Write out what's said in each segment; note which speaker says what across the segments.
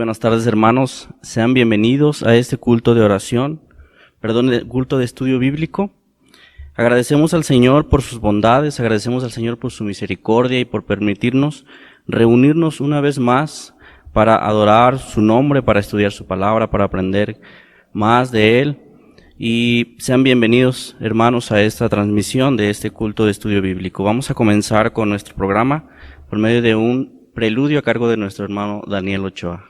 Speaker 1: buenas tardes, hermanos. Sean bienvenidos a este culto de oración, culto de estudio bíblico. Agradecemos al Señor por sus bondades, agradecemos al Señor por su misericordia y por permitirnos reunirnos una vez más para adorar su nombre, para estudiar su palabra, para aprender más de Él. Y sean bienvenidos, hermanos, a esta transmisión de este culto de estudio bíblico. Vamos a comenzar con nuestro programa por medio de un preludio a cargo de nuestro hermano Daniel Ochoa.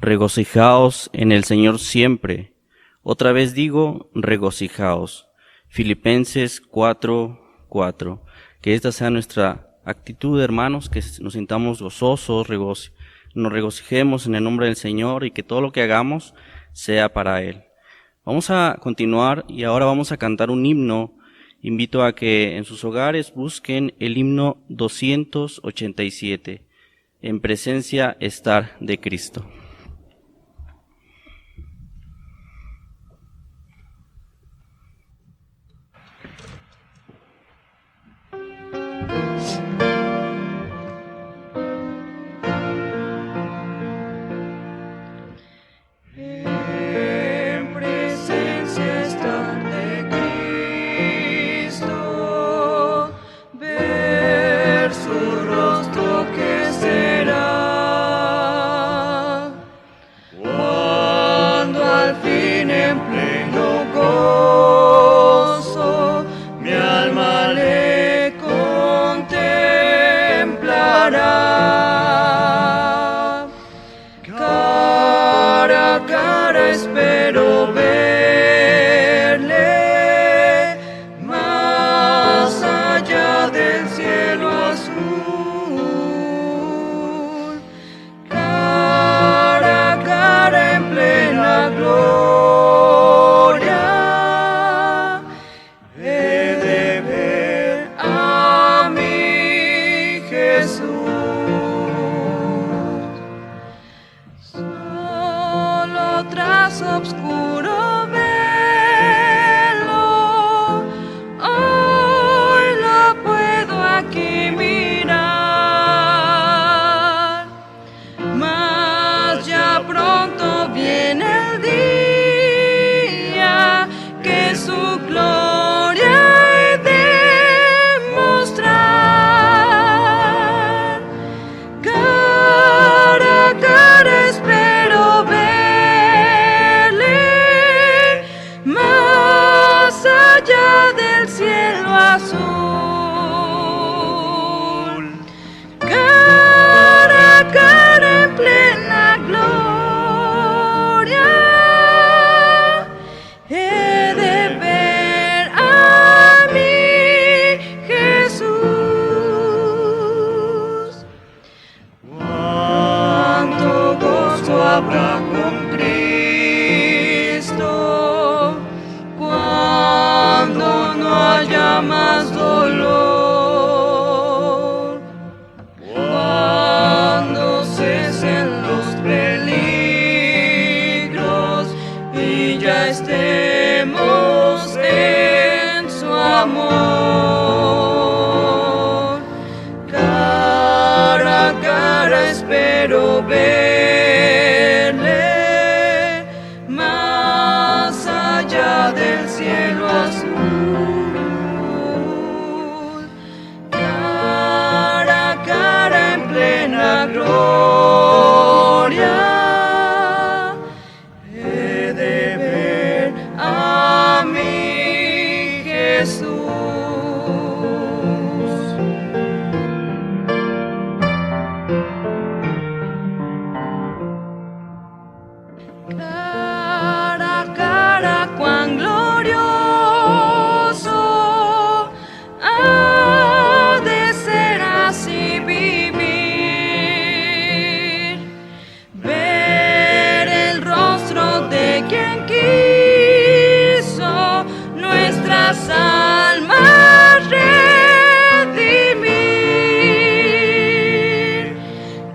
Speaker 1: Regocijaos en el Señor siempre. Otra vez digo, regocijaos. Filipenses 4:4. Que esta sea nuestra actitud, hermanos, que nos sintamos gozosos, nos regocijemos en el nombre del Señor y que todo lo que hagamos sea para Él. Vamos a continuar y ahora vamos a cantar un himno. Invito a que en sus hogares busquen el himno 287, En presencia estar de Cristo.
Speaker 2: Ver su rostro que será Jesús. Cara a cara, cuán glorioso ha de ser así vivir, ver el rostro de quien quiso nuestras almas redimir.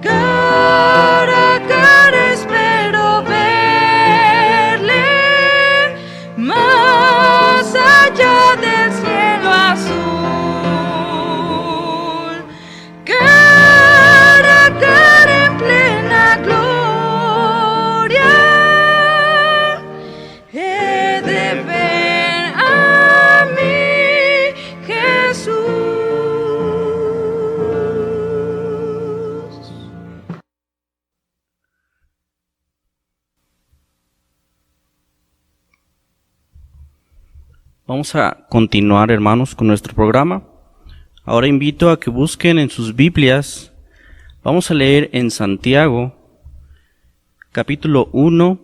Speaker 2: Cara a cara espero verle, más allá del cielo azul. Cara a cara en plena gloria, he de ver a mi Jesús.
Speaker 1: Vamos a continuar, hermanos, con nuestro programa. Ahora invito a que busquen en sus Biblias. Vamos a leer en Santiago, capítulo 1,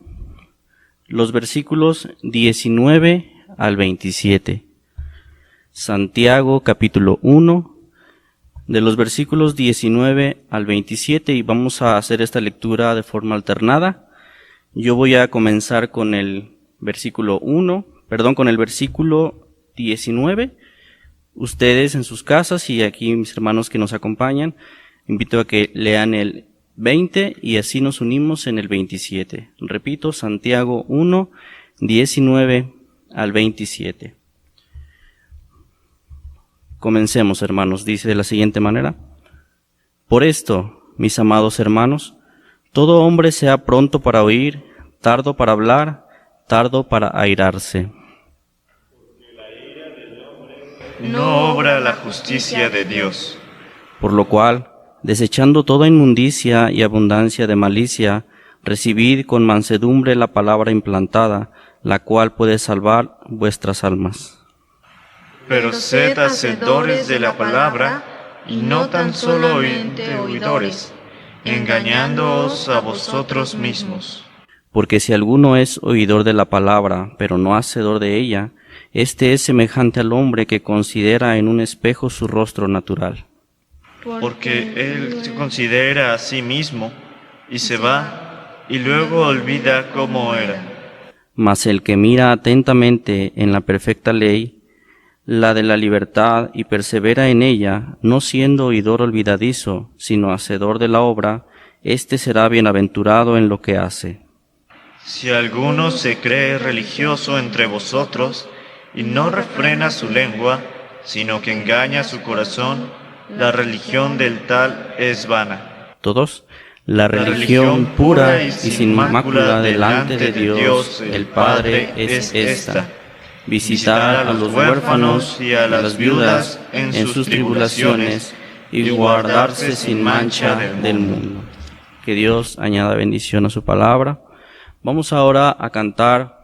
Speaker 1: los versículos 19 al 27. Santiago, capítulo 1, de los versículos 19 al 27, y vamos a hacer esta lectura de forma alternada. Yo voy a comenzar con el versículo 19. Ustedes en sus casas y aquí mis hermanos que nos acompañan, invito a que lean el 20 y así nos unimos en el 27. Repito, Santiago 1, 19 al 27. Comencemos, hermanos. Dice de la siguiente manera: Por esto, mis amados hermanos, todo hombre sea pronto para oír, tardo para hablar, tardo para airarse.
Speaker 3: No obra la justicia de Dios.
Speaker 1: Por lo cual, desechando toda inmundicia y abundancia de malicia, recibid con mansedumbre la palabra implantada, la cual puede salvar vuestras almas.
Speaker 3: Pero sed hacedores de la palabra, y no tan solamente oidores, engañándoos a vosotros mismos.
Speaker 1: Porque si alguno es oidor de la palabra, pero no hacedor de ella, este es semejante al hombre que considera en un espejo su rostro natural.
Speaker 3: Porque él se considera a sí mismo, y se va, y luego olvida cómo era.
Speaker 1: Mas el que mira atentamente en la perfecta ley, la de la libertad, y persevera en ella, no siendo oidor olvidadizo, sino hacedor de la obra, éste será bienaventurado en lo que hace.
Speaker 3: Si alguno se cree religioso entre vosotros, y no refrena su lengua, sino que engaña su corazón, la religión del tal es vana.
Speaker 1: Todos, la religión pura y sin mácula delante de Dios, el Padre, es esta: visitar a los huérfanos y a las viudas en sus tribulaciones y guardarse sin mancha del mundo. Que Dios añada bendición a su palabra. Vamos ahora a cantar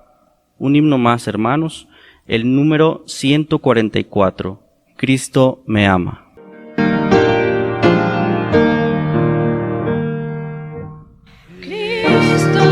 Speaker 1: un himno más, hermanos, el número 144, Cristo me ama.
Speaker 2: Cristo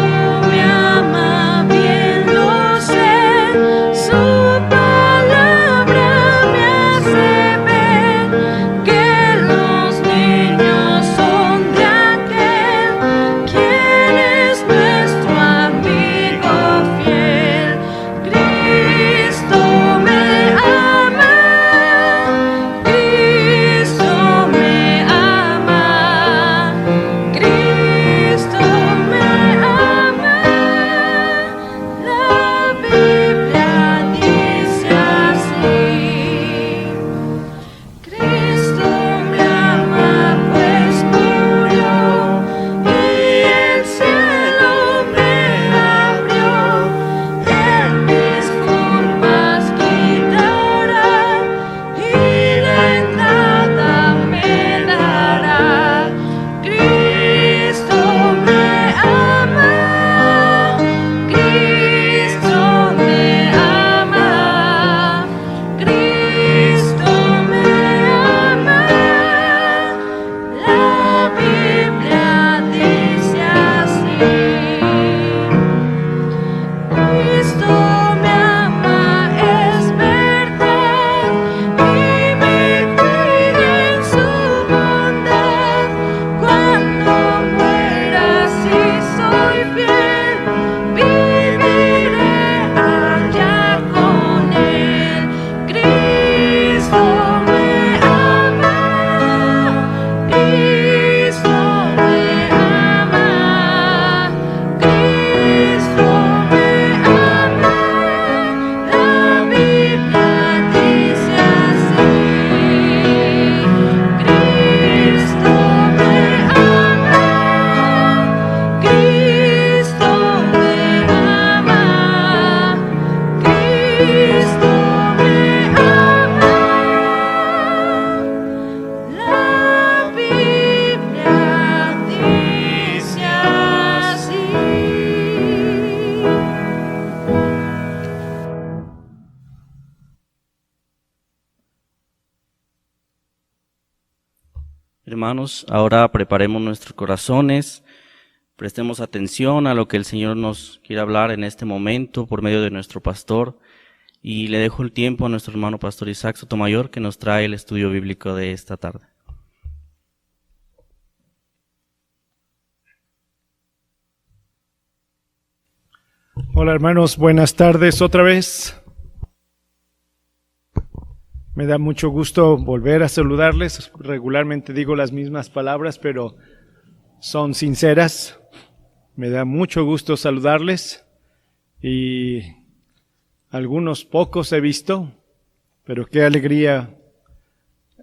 Speaker 1: Hermanos, ahora preparemos nuestros corazones, prestemos atención a lo que el Señor nos quiere hablar en este momento por medio de nuestro pastor, y le dejo el tiempo a nuestro hermano pastor Isaac Sotomayor, que nos trae el estudio bíblico de esta tarde.
Speaker 4: Hola hermanos, buenas tardes otra vez. Me da mucho gusto volver a saludarles. Regularmente digo las mismas palabras, pero son sinceras. Me da mucho gusto saludarles y algunos pocos he visto, pero qué alegría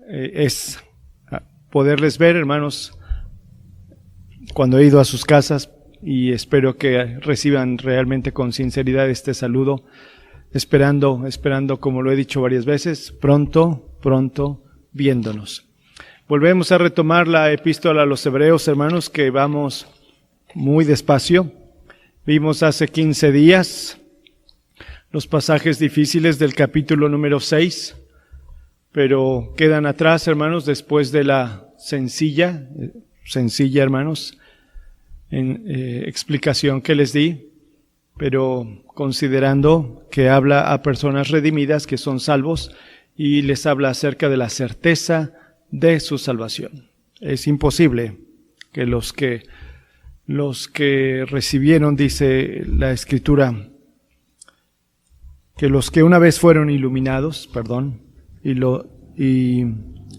Speaker 4: es poderles ver, hermanos, cuando he ido a sus casas, y espero que reciban realmente con sinceridad este saludo. Esperando, como lo he dicho varias veces, pronto viéndonos. Volvemos a retomar la epístola a los Hebreos, hermanos, que vamos muy despacio. Vimos hace 15 días los pasajes difíciles del capítulo número 6, pero quedan atrás, hermanos, después de la sencilla, hermanos, explicación que les di. Pero considerando que habla a personas redimidas que son salvos y les habla acerca de la certeza de su salvación. Es imposible que los que recibieron, dice la Escritura, que los que una vez fueron iluminados, y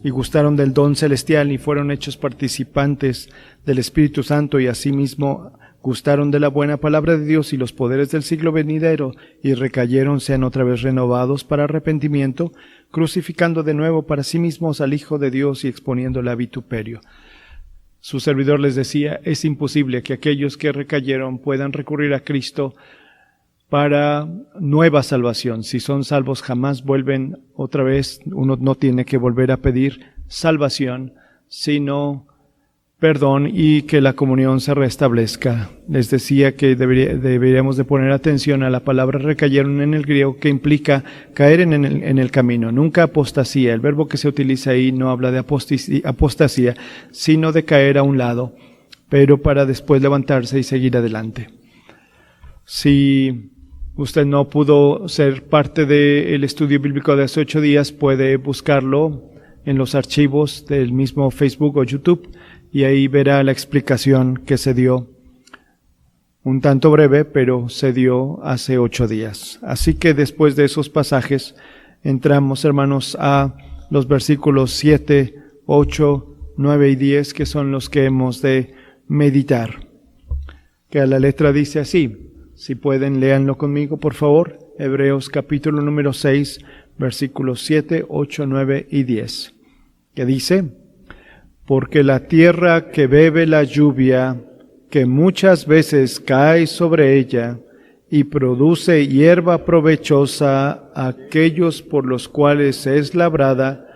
Speaker 4: gustaron del don celestial y fueron hechos participantes del Espíritu Santo y asimismo gustaron de la buena palabra de Dios y los poderes del siglo venidero y recayeron, sean otra vez renovados para arrepentimiento, crucificando de nuevo para sí mismos al Hijo de Dios y exponiéndole a vituperio. Su servidor les decía, es imposible que aquellos que recayeron puedan recurrir a Cristo para nueva salvación. Si son salvos, jamás vuelven otra vez. Uno no tiene que volver a pedir salvación, sino perdón y que la comunión se restablezca. Les decía que deberíamos de poner atención a la palabra recayeron en el griego, que implica caer en el camino, nunca apostasía. El verbo que se utiliza ahí no habla de apostasía, sino de caer a un lado, pero para después levantarse y seguir adelante. Si usted no pudo ser parte del estudio bíblico de hace 8 días, puede buscarlo en los archivos del mismo Facebook o YouTube, y ahí verá la explicación que se dio, un tanto breve, pero se dio hace 8 días. Así que después de esos pasajes, entramos, hermanos, a los versículos 7, 8, 9 y 10, que son los que hemos de meditar. Que a la letra dice así, si pueden, léanlo conmigo, por favor. Hebreos capítulo número 6, versículos 7, 8, 9 y 10. Que dice: porque la tierra que bebe la lluvia, que muchas veces cae sobre ella, y produce hierba provechosa a aquellos por los cuales es labrada,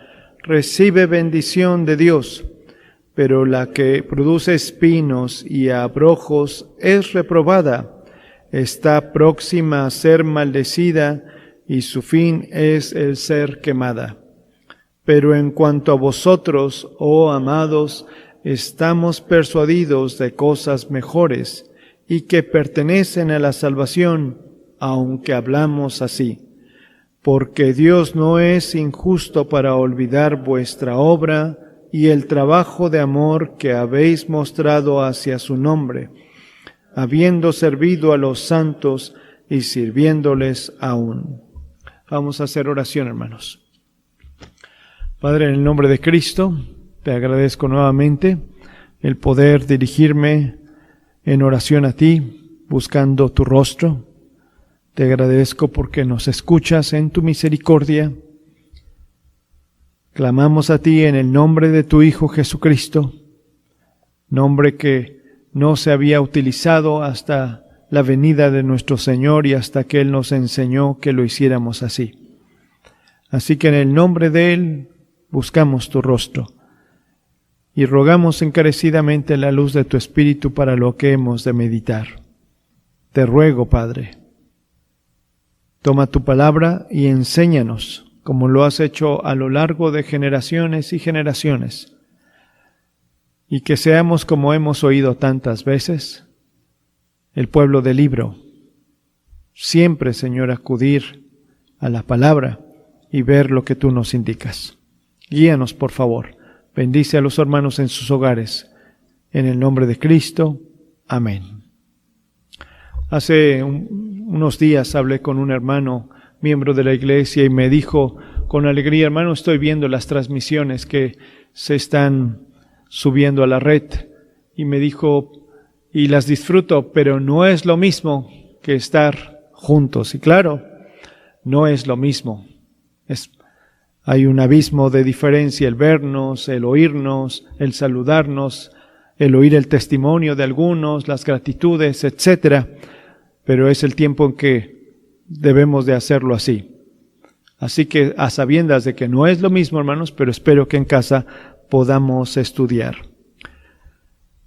Speaker 4: recibe bendición de Dios. Pero la que produce espinos y abrojos es reprobada, está próxima a ser maldecida, y su fin es el ser quemada. Pero en cuanto a vosotros, oh amados, estamos persuadidos de cosas mejores y que pertenecen a la salvación, aunque hablamos así. Porque Dios no es injusto para olvidar vuestra obra y el trabajo de amor que habéis mostrado hacia su nombre, habiendo servido a los santos y sirviéndoles aún. Vamos a hacer oración, hermanos. Padre, en el nombre de Cristo, te agradezco nuevamente el poder dirigirme en oración a ti, buscando tu rostro. Te agradezco porque nos escuchas en tu misericordia. Clamamos a ti en el nombre de tu Hijo Jesucristo, nombre que no se había utilizado hasta la venida de nuestro Señor y hasta que Él nos enseñó que lo hiciéramos así. Así que en el nombre de Él buscamos tu rostro y rogamos encarecidamente la luz de tu Espíritu para lo que hemos de meditar. Te ruego, Padre, toma tu palabra y enséñanos, como lo has hecho a lo largo de generaciones y generaciones, y que seamos, como hemos oído tantas veces, el pueblo del libro. Siempre, Señor, acudir a la palabra y ver lo que tú nos indicas. Guíanos, por favor. Bendice a los hermanos en sus hogares. En el nombre de Cristo. Amén. Hace unos días hablé con un hermano, miembro de la iglesia, y me dijo con alegría: hermano, estoy viendo las transmisiones que se están subiendo a la red. Y me dijo, y las disfruto, pero no es lo mismo que estar juntos. Y claro, no es lo mismo. Hay un abismo de diferencia, el vernos, el oírnos, el saludarnos, el oír el testimonio de algunos, las gratitudes, etcétera. Pero es el tiempo en que debemos de hacerlo así. Así que a sabiendas de que no es lo mismo, hermanos, pero espero que en casa podamos estudiar.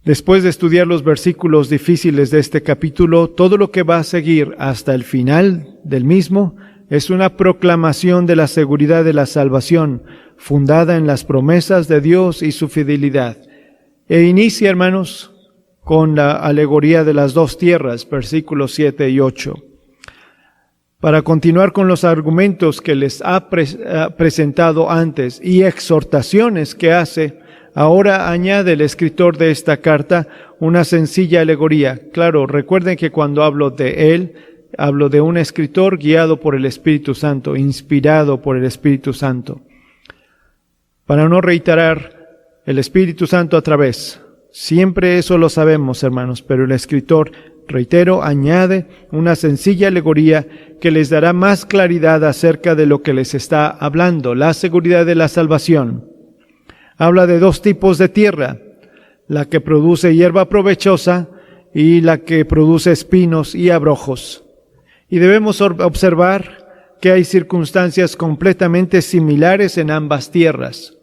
Speaker 4: Después de estudiar los versículos difíciles de este capítulo, todo lo que va a seguir hasta el final del mismo es una proclamación de la seguridad de la salvación, fundada en las promesas de Dios y su fidelidad. E inicia, hermanos, con la alegoría de las dos tierras, versículos 7 y 8. Para continuar con los argumentos que les ha presentado antes y exhortaciones que hace, ahora añade el escritor de esta carta una sencilla alegoría. Claro, recuerden que cuando hablo de él, hablo de un escritor guiado por el Espíritu Santo, inspirado por el Espíritu Santo. Para no reiterar, el Espíritu Santo a través. Siempre eso lo sabemos, hermanos, pero el escritor, reitero, añade una sencilla alegoría que les dará más claridad acerca de lo que les está hablando, la seguridad de la salvación. Habla de dos tipos de tierra, la que produce hierba provechosa y la que produce espinos y abrojos. Y debemos observar que hay circunstancias completamente similares en ambas tierras.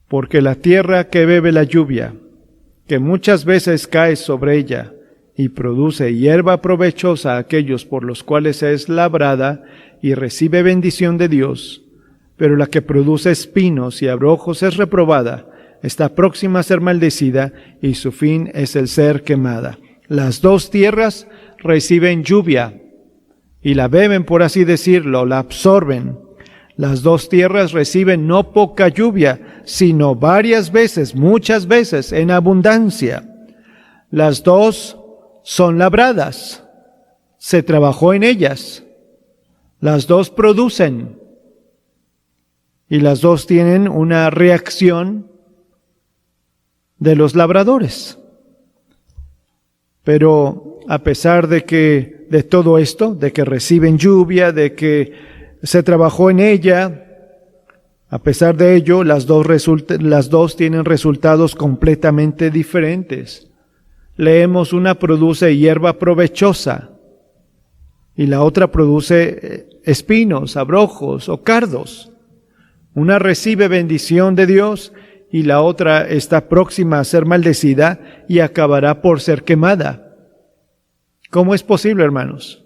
Speaker 4: Porque la tierra que bebe la lluvia, que muchas veces cae sobre ella y produce hierba provechosa a aquellos por los cuales es labrada y recibe bendición de Dios, pero la que produce espinos y abrojos es reprobada, está próxima a ser maldecida y su fin es el ser quemada. Las dos tierras reciben lluvia y la beben, por así decirlo, la absorben. Las dos tierras reciben no poca lluvia, sino varias veces, muchas veces, en abundancia. Las dos son labradas, se trabajó en ellas. Las dos producen y las dos tienen una reacción de los labradores. Pero a pesar de todo esto, de que reciben lluvia, de que se trabajó en ella, a pesar de ello, las dos tienen resultados completamente diferentes. Leemos, una produce hierba provechosa y la otra produce espinos, abrojos o cardos. Una recibe bendición de Dios y la otra está próxima a ser maldecida y acabará por ser quemada. ¿Cómo es posible, hermanos,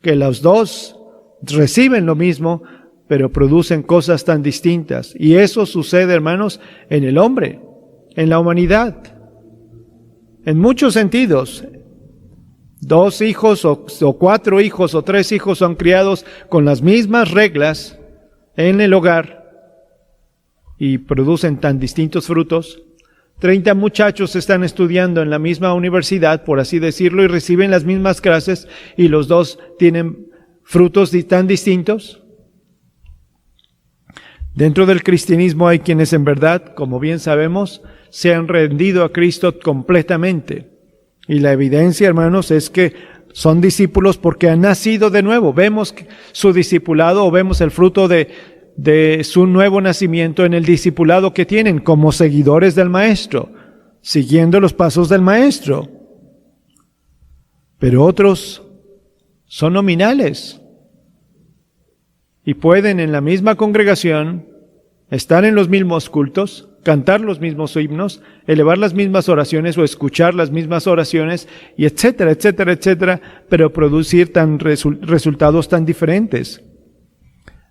Speaker 4: que los dos reciben lo mismo, pero producen cosas tan distintas? Y eso sucede, hermanos, en el hombre, en la humanidad, en muchos sentidos. 2 hijos o 4 hijos o 3 hijos son criados con las mismas reglas en el hogar y producen tan distintos frutos. 30 muchachos están estudiando en la misma universidad, por así decirlo, y reciben las mismas clases y los dos tienen frutos tan distintos. Dentro del cristianismo hay quienes en verdad, como bien sabemos, se han rendido a Cristo completamente. Y la evidencia, hermanos, es que son discípulos porque han nacido de nuevo. Vemos su discipulado o vemos el fruto de su nuevo nacimiento en el discipulado que tienen como seguidores del Maestro, siguiendo los pasos del Maestro. Pero otros son nominales y pueden en la misma congregación estar en los mismos cultos, cantar los mismos himnos, elevar las mismas oraciones o escuchar las mismas oraciones, y etcétera, etcétera, etcétera, pero producir resultados tan diferentes.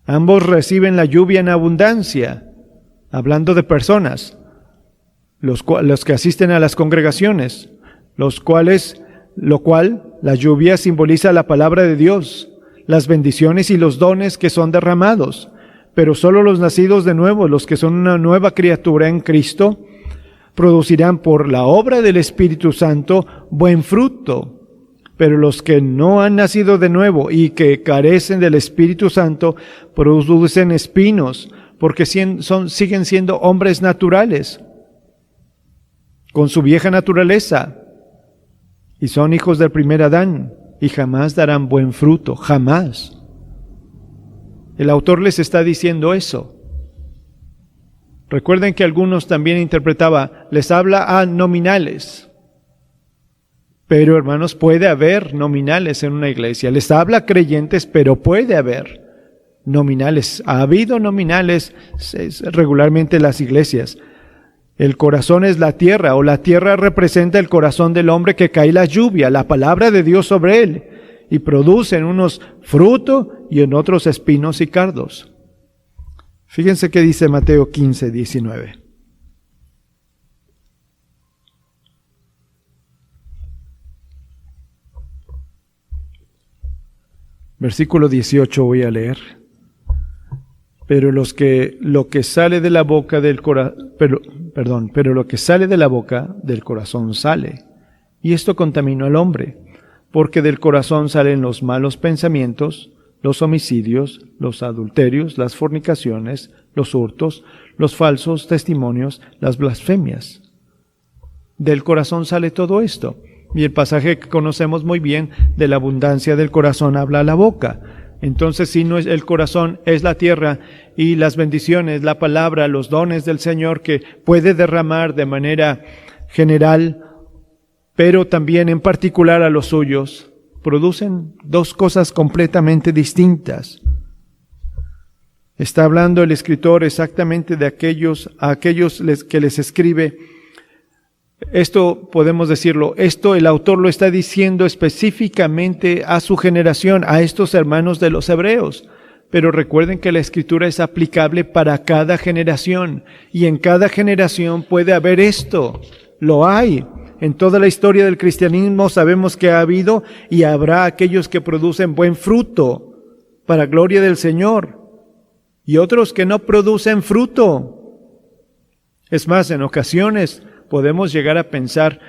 Speaker 4: Ambos reciben la lluvia en abundancia, hablando de personas, los que asisten a las congregaciones, lo cual la lluvia simboliza la palabra de Dios, las bendiciones y los dones que son derramados. Pero solo los nacidos de nuevo, los que son una nueva criatura en Cristo, producirán por la obra del Espíritu Santo buen fruto. Pero los que no han nacido de nuevo y que carecen del Espíritu Santo producen espinos, porque siguen siendo hombres naturales, con su vieja naturaleza, y son hijos del primer Adán, y jamás darán buen fruto, jamás. El autor les está diciendo eso. Recuerden que algunos también interpretaban, les habla a nominales. Pero hermanos, puede haber nominales en una iglesia. Les habla a creyentes, pero puede haber nominales. Ha habido nominales regularmente en las iglesias. El corazón es la tierra, o la tierra representa el corazón del hombre, que cae la lluvia, la palabra de Dios sobre él, y produce en unos fruto y en otros espinos y cardos. Fíjense qué dice Mateo 15, 19. Versículo 18 voy a leer. Pero lo que sale de la boca del corazón sale, y esto contaminó al hombre, porque del corazón salen los malos pensamientos, los homicidios, los adulterios, las fornicaciones, los hurtos, los falsos testimonios, las blasfemias. Del corazón sale todo esto. Y el pasaje que conocemos muy bien, de la abundancia del corazón habla la boca. Entonces, si no es el corazón, es la tierra y las bendiciones, la palabra, los dones del Señor que puede derramar de manera general, pero también en particular a los suyos, producen dos cosas completamente distintas. Está hablando el escritor exactamente de a aquellos que les escribe. Esto podemos decirlo, el autor lo está diciendo específicamente a su generación, a estos hermanos de los hebreos. Pero recuerden que la escritura es aplicable para cada generación, y en cada generación puede haber esto. Lo hay. En toda la historia del cristianismo sabemos que ha habido y habrá aquellos que producen buen fruto para gloria del Señor, y otros que no producen fruto. Es más, en ocasiones podemos llegar a pensar,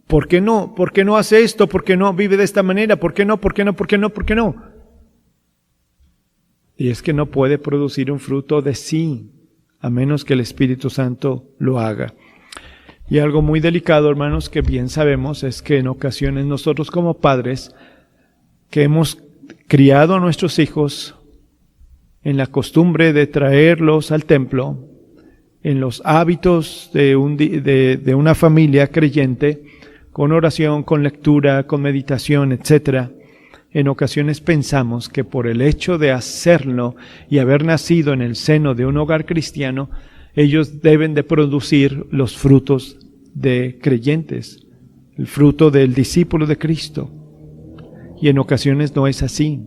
Speaker 4: ¿por qué no? ¿Por qué no hace esto? ¿Por qué no vive de esta manera? ¿Por qué no? ¿Por qué no? ¿Por qué no? ¿Por qué no? Y es que no puede producir un fruto de sí, a menos que el Espíritu Santo lo haga. Y algo muy delicado, hermanos, que bien sabemos, es que en ocasiones nosotros como padres, que hemos criado a nuestros hijos en la costumbre de traerlos al templo, en los hábitos de una familia creyente, con oración, con lectura, con meditación, etc., en ocasiones pensamos que por el hecho de hacerlo y haber nacido en el seno de un hogar cristiano, ellos deben de producir los frutos de creyentes, el fruto del discípulo de Cristo. Y en ocasiones no es así.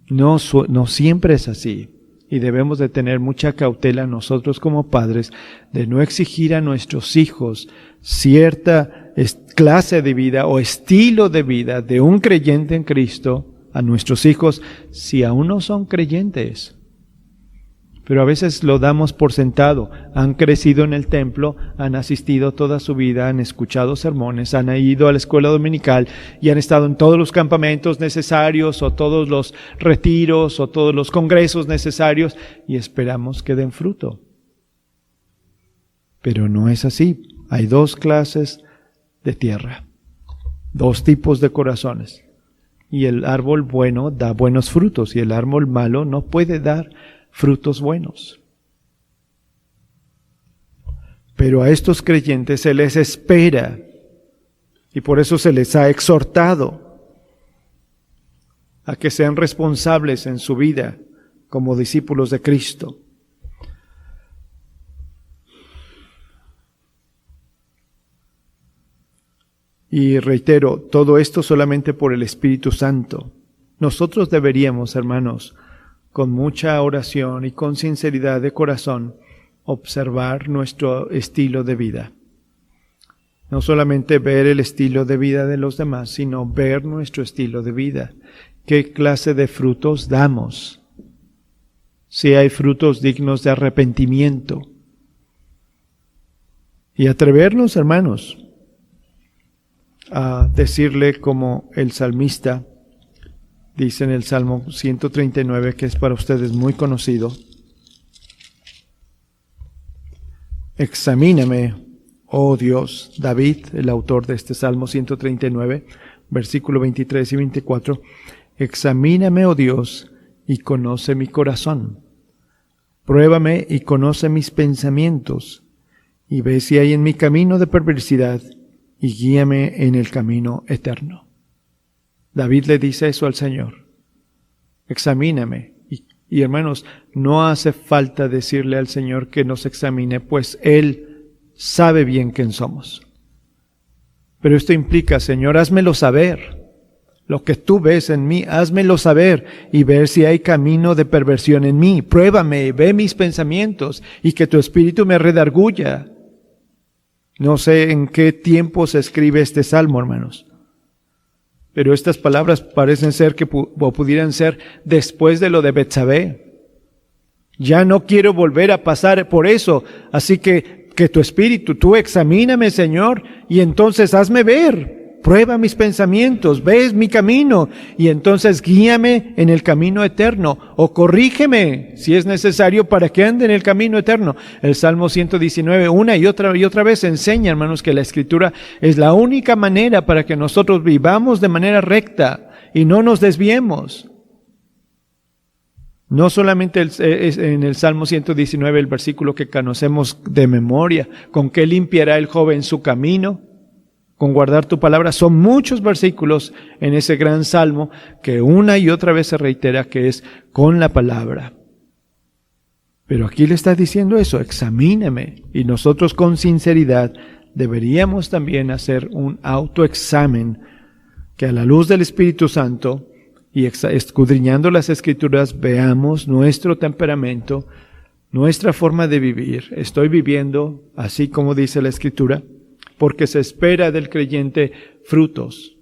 Speaker 4: No siempre es así. Y debemos de tener mucha cautela nosotros como padres de no exigir a nuestros hijos cierta clase de vida o estilo de vida de un creyente en Cristo a nuestros hijos si aún no son creyentes. Pero a veces lo damos por sentado. Han crecido en el templo, han asistido toda su vida, han escuchado sermones, han ido a la escuela dominical y han estado en todos los campamentos necesarios o todos los retiros o todos los congresos necesarios y esperamos que den fruto. Pero no es así. Hay dos clases de tierra, dos tipos de corazones. Y el árbol bueno da buenos frutos y el árbol malo no puede dar frutos buenos. Pero a estos creyentes se les espera y por eso se les ha exhortado a que sean responsables en su vida como discípulos de Cristo. Y reitero, todo esto solamente por el Espíritu Santo. Nosotros deberíamos, hermanos, con mucha oración y con sinceridad de corazón, observar nuestro estilo de vida. No solamente ver el estilo de vida de los demás, sino ver nuestro estilo de vida. ¿Qué clase de frutos damos? Si hay frutos dignos de arrepentimiento. Y atrevernos, hermanos, a decirle como el salmista dice en el Salmo 139, que es para ustedes muy conocido: examíname, oh Dios. David, el autor de este Salmo 139, versículo 23 y 24, examíname, oh Dios, y conoce mi corazón. Pruébame y conoce mis pensamientos, y ve si hay en mi camino de perversidad, y guíame en el camino eterno. David le dice eso al Señor. Examíname. Y hermanos, no hace falta decirle al Señor que nos examine, pues Él sabe bien quién somos. Pero esto implica: Señor, házmelo saber. Lo que tú ves en mí, házmelo saber y ver si hay camino de perversión en mí. Pruébame, ve mis pensamientos y que tu Espíritu me redarguya. No sé en qué tiempo se escribe este salmo, hermanos, pero estas palabras parecen ser que pudieran ser después de lo de Betsabé. Ya no quiero volver a pasar por eso, así que tu Espíritu, tú examíname, Señor, y entonces hazme ver. Prueba mis pensamientos, ves mi camino, y entonces guíame en el camino eterno, o corrígeme si es necesario para que ande en el camino eterno. El Salmo 119 una y otra vez enseña, hermanos, que la Escritura es la única manera para que nosotros vivamos de manera recta y no nos desviemos. No solamente en el Salmo 119, el versículo que conocemos de memoria: ¿con qué limpiará el joven su camino? Con guardar tu palabra. Son muchos versículos en ese gran salmo que una y otra vez se reitera que es con la palabra. Pero aquí le está diciendo eso: examíname. Y nosotros con sinceridad deberíamos también hacer un autoexamen, que a la luz del Espíritu Santo y escudriñando las Escrituras veamos nuestro temperamento, nuestra forma de vivir. ¿Estoy viviendo así como dice la Escritura? Porque se espera del creyente frutos.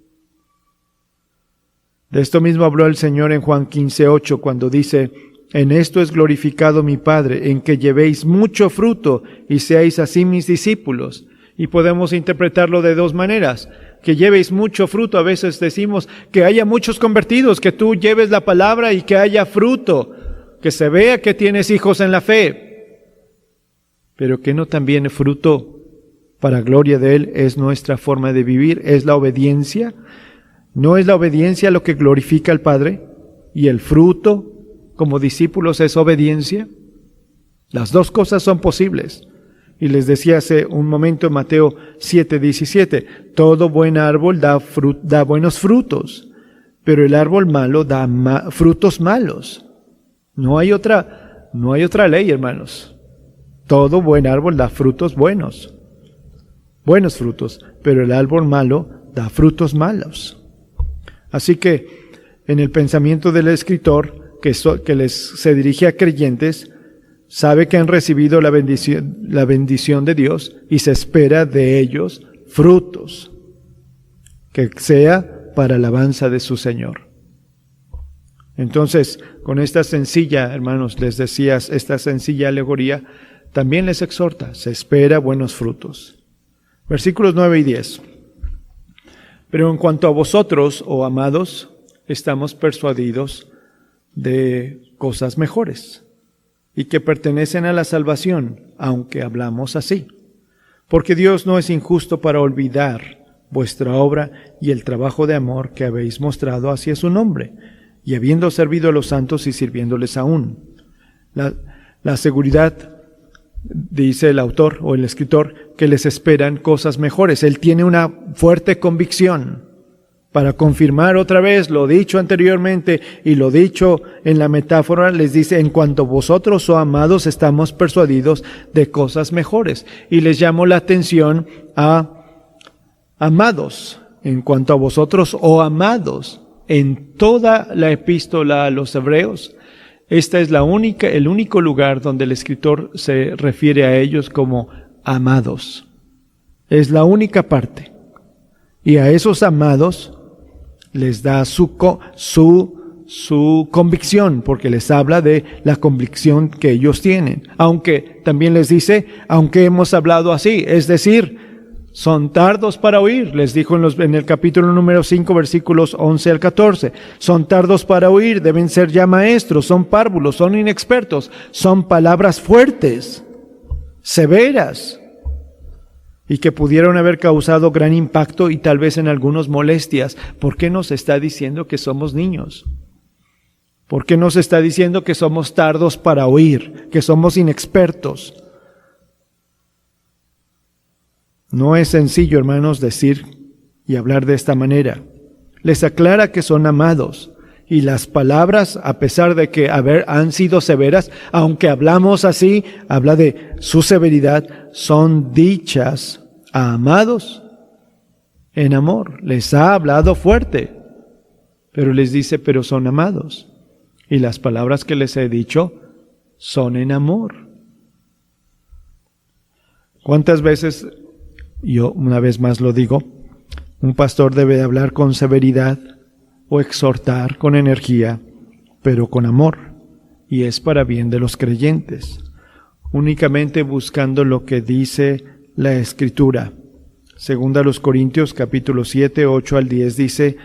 Speaker 4: De esto mismo habló el Señor en Juan 15:8, cuando dice: en esto es glorificado mi Padre, en que llevéis mucho fruto y seáis así mis discípulos. Y podemos interpretarlo de dos maneras: que llevéis mucho fruto. A veces decimos que haya muchos convertidos, que tú lleves la palabra y que haya fruto, que se vea que tienes hijos en la fe. Pero que no también fruto para gloria de Él es nuestra forma de vivir, es la obediencia. ¿No es la obediencia lo que glorifica al Padre? ¿Y el fruto como discípulos es obediencia? Las dos cosas son posibles. Y les decía hace un momento en Mateo 7:17, todo buen árbol da buenos frutos, pero el árbol malo da frutos malos. No hay otra ley, hermanos. Todo buen árbol da frutos buenos frutos, pero el árbol malo da frutos malos. Así que en el pensamiento del escritor que se dirige a creyentes, sabe que han recibido la bendición de Dios y se espera de ellos frutos, que sea para alabanza de su Señor. Entonces, con esta sencilla, hermanos, les decía, esta sencilla alegoría, también les exhorta: se espera buenos frutos. Versículos 9 y 10. Pero en cuanto a vosotros, oh amados, estamos persuadidos de cosas mejores y que pertenecen a la salvación, aunque hablamos así. Porque Dios no es injusto para olvidar vuestra obra y el trabajo de amor que habéis mostrado hacia su nombre, y habiendo servido a los santos y sirviéndoles aún. La seguridad, dice el autor o el escritor, que les esperan cosas mejores. Él tiene una fuerte convicción para confirmar otra vez lo dicho anteriormente y lo dicho en la metáfora. Les dice: en cuanto vosotros, oh amados, estamos persuadidos de cosas mejores. Y les llamo la atención a amados. En cuanto a vosotros, oh amados, en toda la epístola a los hebreos, Este es el único lugar donde el escritor se refiere a ellos como amados. Es la única parte. Y a esos amados les da su convicción, porque les habla de la convicción que ellos tienen. Aunque también les dice, aunque hemos hablado así, es decir, son tardos para oír, les dijo en el capítulo número 5, versículos 11 al 14. Son tardos para oír, deben ser ya maestros, son párvulos, son inexpertos, son palabras fuertes, severas, y que pudieron haber causado gran impacto y tal vez en algunos molestias. ¿Por qué nos está diciendo que somos niños? ¿Por qué nos está diciendo que somos tardos para oír, que somos inexpertos? No es sencillo, hermanos, decir y hablar de esta manera. Les aclara que son amados, y las palabras, a pesar de que han sido severas, aunque hablamos así, habla de su severidad, son dichas a amados en amor. Les ha hablado fuerte, pero les dice, pero son amados. Y las palabras que les he dicho son en amor. ¿Cuántas veces, yo una vez más lo digo, un pastor debe hablar con severidad o exhortar con energía, pero con amor, y es para bien de los creyentes, únicamente buscando lo que dice la Escritura. Segunda a los Corintios, capítulo 7, 8 al 10 dice,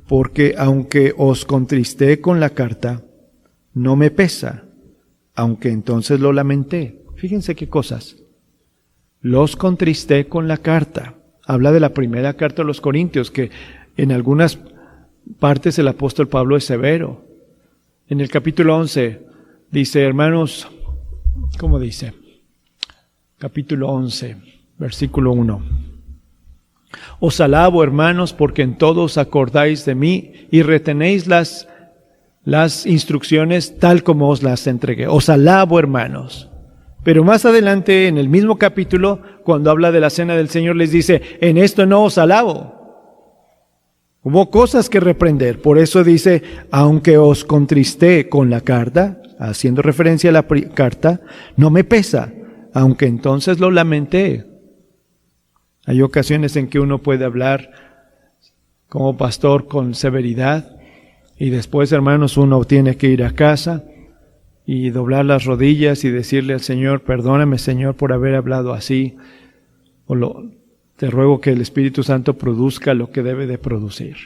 Speaker 4: porque aunque os contristé con la carta, no me pesa, aunque entonces lo lamenté. Fíjense qué cosas. Los contristé con la carta. Habla de la primera carta a los Corintios, que en algunas partes el apóstol Pablo es severo. En el capítulo 11 dice, hermanos, ¿cómo dice? Capítulo 11, versículo 1. Os alabo, hermanos, porque en todo os acordáis de mí y retenéis las instrucciones tal como os las entregué. Os alabo, hermanos. Pero más adelante, en el mismo capítulo, cuando habla de la cena del Señor, les dice, en esto no os alabo. Hubo cosas que reprender. Por eso dice, aunque os contristé con la carta, haciendo referencia a la carta, no me pesa, aunque entonces lo lamenté. Hay ocasiones en que uno puede hablar como pastor con severidad, y después, hermanos, uno tiene que ir a casa y doblar las rodillas y decirle al Señor, perdóname, Señor, por haber hablado así. Te ruego que el Espíritu Santo produzca lo que debe de producir.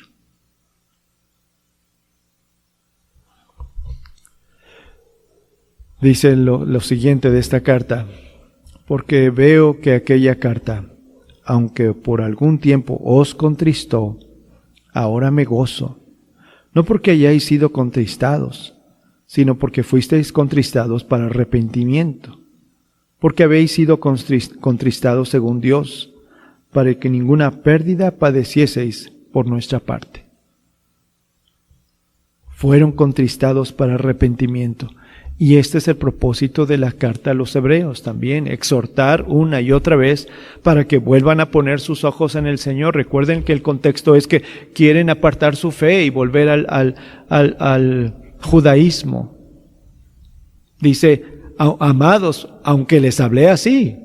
Speaker 4: Dice lo siguiente de esta carta, porque veo que aquella carta, aunque por algún tiempo os contristó, ahora me gozo, no porque hayáis sido contristados, sino porque fuisteis contristados para arrepentimiento, porque habéis sido contristados según Dios, para que ninguna pérdida padecieseis por nuestra parte. Fueron contristados para arrepentimiento. Y este es el propósito de la carta a los hebreos también, exhortar una y otra vez para que vuelvan a poner sus ojos en el Señor. Recuerden que el contexto es que quieren apartar su fe y volver al judaísmo. Dice, amados, aunque les hablé así.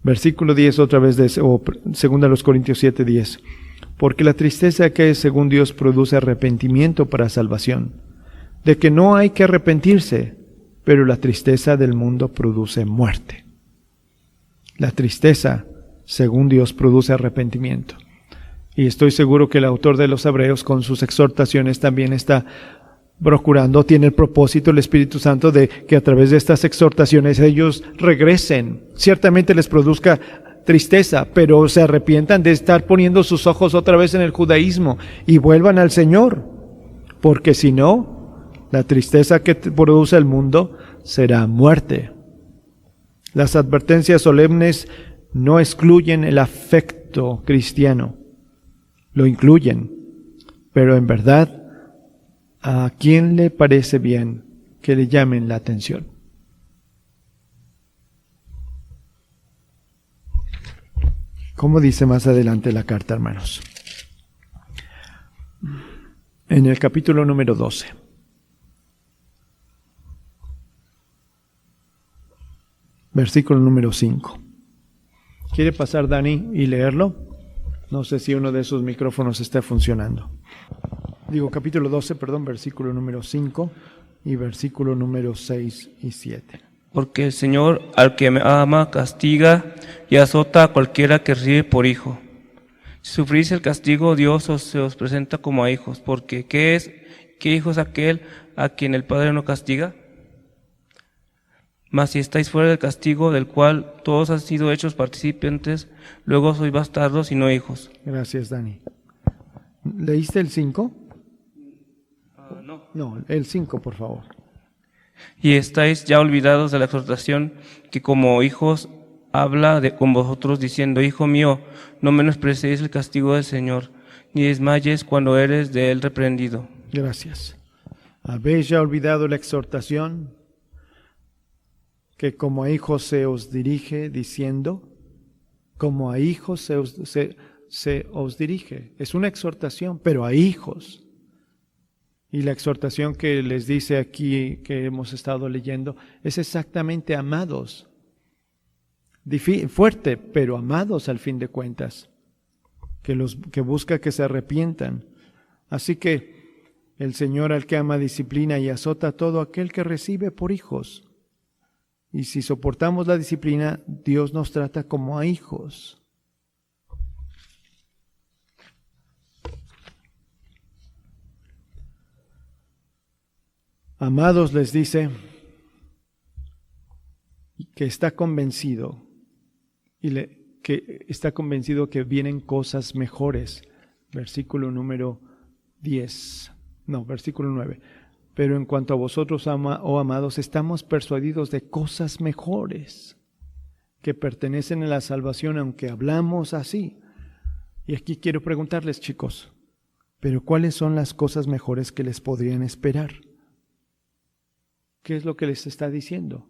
Speaker 4: Versículo 10 otra vez, segunda a los Corintios 7, 10. Porque la tristeza que es según Dios produce arrepentimiento para salvación, de que no hay que arrepentirse, pero la tristeza del mundo produce muerte. La tristeza según Dios produce arrepentimiento. Y estoy seguro que el autor de los Hebreos con sus exhortaciones también está procurando, tiene el propósito, el Espíritu Santo, de que a través de estas exhortaciones ellos regresen. Ciertamente les produzca tristeza, pero se arrepientan de estar poniendo sus ojos otra vez en el judaísmo y vuelvan al Señor, porque si no, la tristeza que produce el mundo será muerte. Las advertencias solemnes no excluyen el afecto cristiano, lo incluyen, pero en verdad, ¿a quién le parece bien que le llamen la atención? ¿Cómo dice más adelante la carta, hermanos? en el capítulo número 12. Versículo número 5. ¿Quiere pasar Dani y leerlo? No sé si uno de esos micrófonos está funcionando. Digo capítulo 12, perdón, versículo número 5 y versículo número 6 y 7.
Speaker 5: Porque el Señor al que me ama castiga y azota a cualquiera que recibe por hijo. Si sufrís el castigo, Dios se os presenta como a hijos, porque ¿qué hijo es aquel a quien el Padre no castiga? Mas si estáis fuera del castigo, del cual todos han sido hechos participantes, luego sois bastardos y no hijos.
Speaker 4: Gracias, Dani. ¿Leíste el 5?
Speaker 5: No.
Speaker 4: No, el 5, por favor.
Speaker 5: Y estáis ya olvidados de la exhortación que como hijos habla con vosotros diciendo: Hijo mío, no menospreciéis el castigo del Señor, ni desmayes cuando eres de él reprendido.
Speaker 4: Gracias. ¿Habéis ya olvidado la exhortación que como a hijos se os dirige diciendo? Como a hijos se os dirige. Es una exhortación, pero a hijos. Y la exhortación que les dice aquí, que hemos estado leyendo, es exactamente amados. Fuerte, pero amados al fin de cuentas. Que busca que se arrepientan. Así que el Señor al que ama disciplina y azota a todo aquel que recibe por hijos. Y si soportamos la disciplina, Dios nos trata como a hijos. Amados, les dice que está convencido que está convencido que vienen cosas mejores. Versículo número 10. No, versículo 9. Pero en cuanto a vosotros, oh amados, estamos persuadidos de cosas mejores que pertenecen a la salvación, aunque hablamos así. Y aquí quiero preguntarles, chicos, ¿pero cuáles son las cosas mejores que les podrían esperar? ¿Qué es lo que les está diciendo?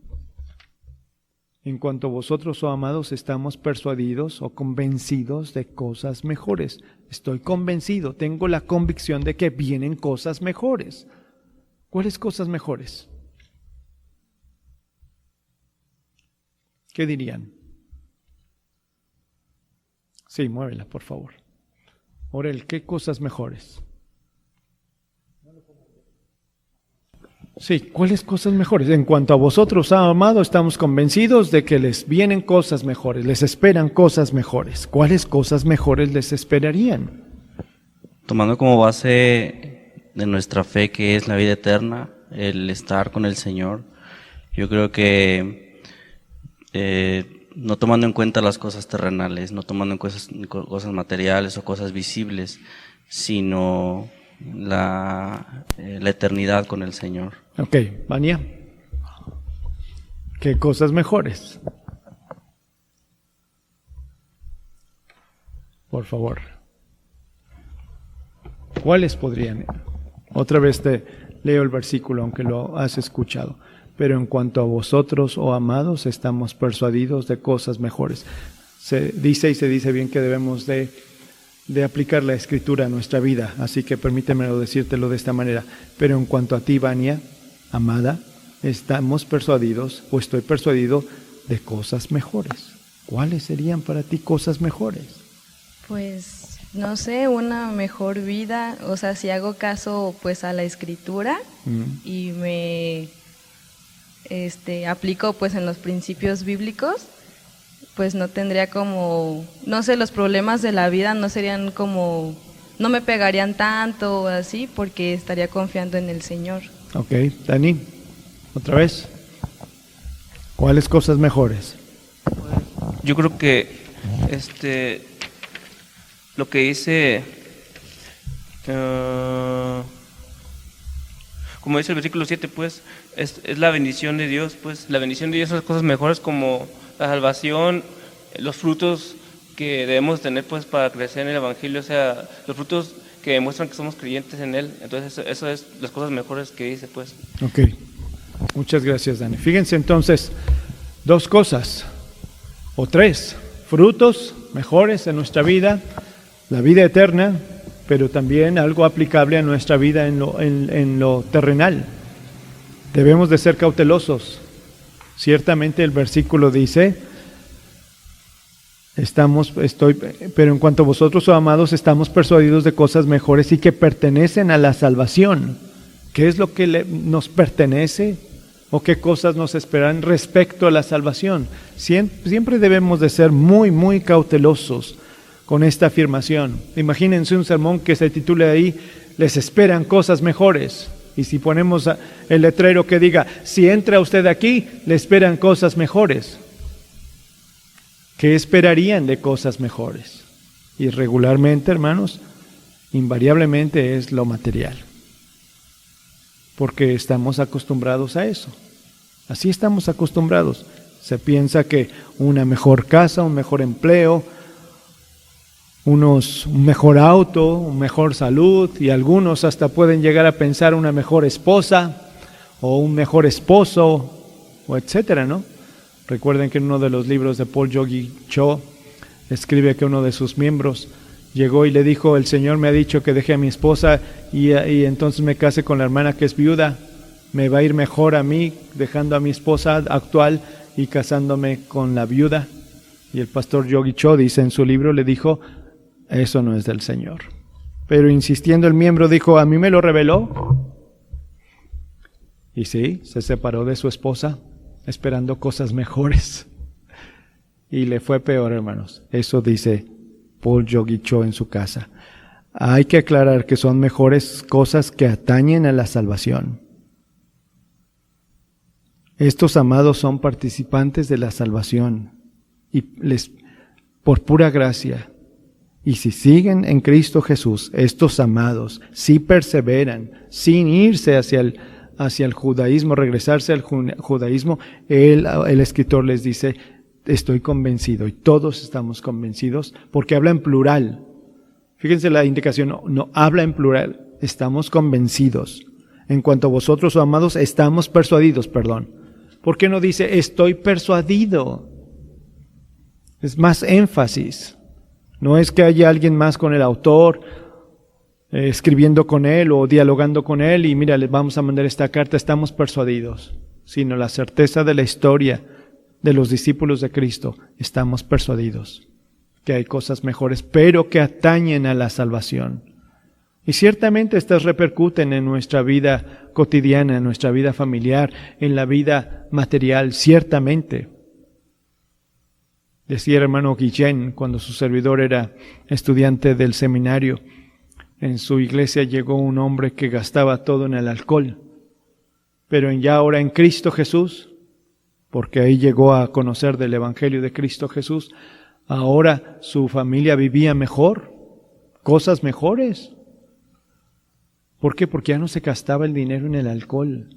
Speaker 4: En cuanto a vosotros, oh amados, estamos persuadidos o convencidos de cosas mejores. Estoy convencido, tengo la convicción de que vienen cosas mejores. ¿Cuáles cosas mejores? ¿Qué dirían? Sí, muévela, por favor. Orel, ¿qué cosas mejores? Sí, ¿cuáles cosas mejores? En cuanto a vosotros, amados, estamos convencidos de que les vienen cosas mejores, les esperan cosas mejores. ¿Cuáles cosas mejores les esperarían?
Speaker 1: Tomando como base de nuestra fe, que es la vida eterna, el estar con el Señor, yo creo que no tomando en cuenta las cosas terrenales, no tomando en cosas materiales o cosas visibles, sino la eternidad con el Señor.
Speaker 4: Ok, Vania, ¿qué cosas mejores? Por favor. ¿Cuáles podrían? Otra vez te leo el versículo, aunque lo has escuchado. Pero en cuanto a vosotros, oh amados, estamos persuadidos de cosas mejores. Se dice bien que debemos de aplicar la Escritura a nuestra vida, así que permítemelo decírtelo de esta manera. Pero en cuanto a ti, Vania, amada, estamos persuadidos, o estoy persuadido, de cosas mejores. ¿Cuáles serían para ti cosas mejores?
Speaker 6: Pues, no sé, una mejor vida, o sea, si hago caso pues a la Escritura y me aplico pues en los principios bíblicos, pues no tendría como, no sé, los problemas de la vida no serían como, no me pegarían tanto o así, porque estaría confiando en el Señor.
Speaker 4: Ok, Dani, otra vez. ¿Cuáles cosas mejores?
Speaker 5: Yo creo que lo que dice, como dice el versículo 7, pues es la bendición de Dios, pues la bendición de Dios son las cosas mejores como la salvación, los frutos que debemos tener pues para crecer en el Evangelio, o sea, los frutos que demuestran que somos creyentes en Él. Entonces eso es las cosas mejores que dice pues.
Speaker 4: Ok, muchas gracias, Dani. Fíjense entonces, dos cosas o tres frutos mejores en nuestra vida: la vida eterna, pero también algo aplicable a nuestra vida en lo terrenal. Debemos de ser cautelosos. Ciertamente el versículo dice, pero en cuanto a vosotros, oh amados, estamos persuadidos de cosas mejores y que pertenecen a la salvación. ¿Qué es lo que nos pertenece? ¿O qué cosas nos esperan respecto a la salvación? Siempre debemos de ser muy, muy cautelosos con esta afirmación. Imagínense un sermón que se titule ahí, les esperan cosas mejores. Y si ponemos el letrero que diga, si entra usted aquí, le esperan cosas mejores. ¿Qué esperarían de cosas mejores? Y regularmente, hermanos, invariablemente es lo material. Porque estamos acostumbrados a eso. Así estamos acostumbrados. Se piensa que una mejor casa, un mejor empleo, un mejor auto, una mejor salud, y algunos hasta pueden llegar a pensar una mejor esposa o un mejor esposo, o etcétera, ¿no? Recuerden que en uno de los libros de Paul Yogi Cho escribe que uno de sus miembros llegó y le dijo, el Señor me ha dicho que deje a mi esposa y entonces me case con la hermana que es viuda. Me va a ir mejor a mí dejando a mi esposa actual y casándome con la viuda. Y el pastor Yogi Cho dice en su libro, le dijo, eso no es del Señor. Pero insistiendo el miembro dijo, a mí me lo reveló. Y sí, se separó de su esposa esperando cosas mejores. Y le fue peor, hermanos. Eso dice Paul Yogi Cho en su casa. Hay que aclarar que son mejores cosas que atañen a la salvación. Estos amados son participantes de la salvación y por pura gracia. Y si siguen en Cristo Jesús, estos amados, si perseveran, sin irse hacia el judaísmo, regresarse al judaísmo, el escritor les dice, estoy convencido, y todos estamos convencidos, porque habla en plural. Fíjense la indicación, no habla en plural, estamos convencidos. En cuanto a vosotros, oh amados, estamos persuadidos, perdón. ¿Por qué no dice estoy persuadido? Es más énfasis. No es que haya alguien más con el autor, escribiendo con él o dialogando con él y mira, les vamos a mandar esta carta, estamos persuadidos. Sino la certeza de la historia de los discípulos de Cristo, estamos persuadidos que hay cosas mejores, pero que atañen a la salvación. Y ciertamente estas repercuten en nuestra vida cotidiana, en nuestra vida familiar, en la vida material, ciertamente. Decía el hermano Guillén, cuando su servidor era estudiante del seminario, en su iglesia llegó un hombre que gastaba todo en el alcohol, pero ya ahora en Cristo Jesús, porque ahí llegó a conocer del Evangelio de Cristo Jesús, ahora su familia vivía mejor, cosas mejores. ¿Por qué? Porque ya no se gastaba el dinero en el alcohol.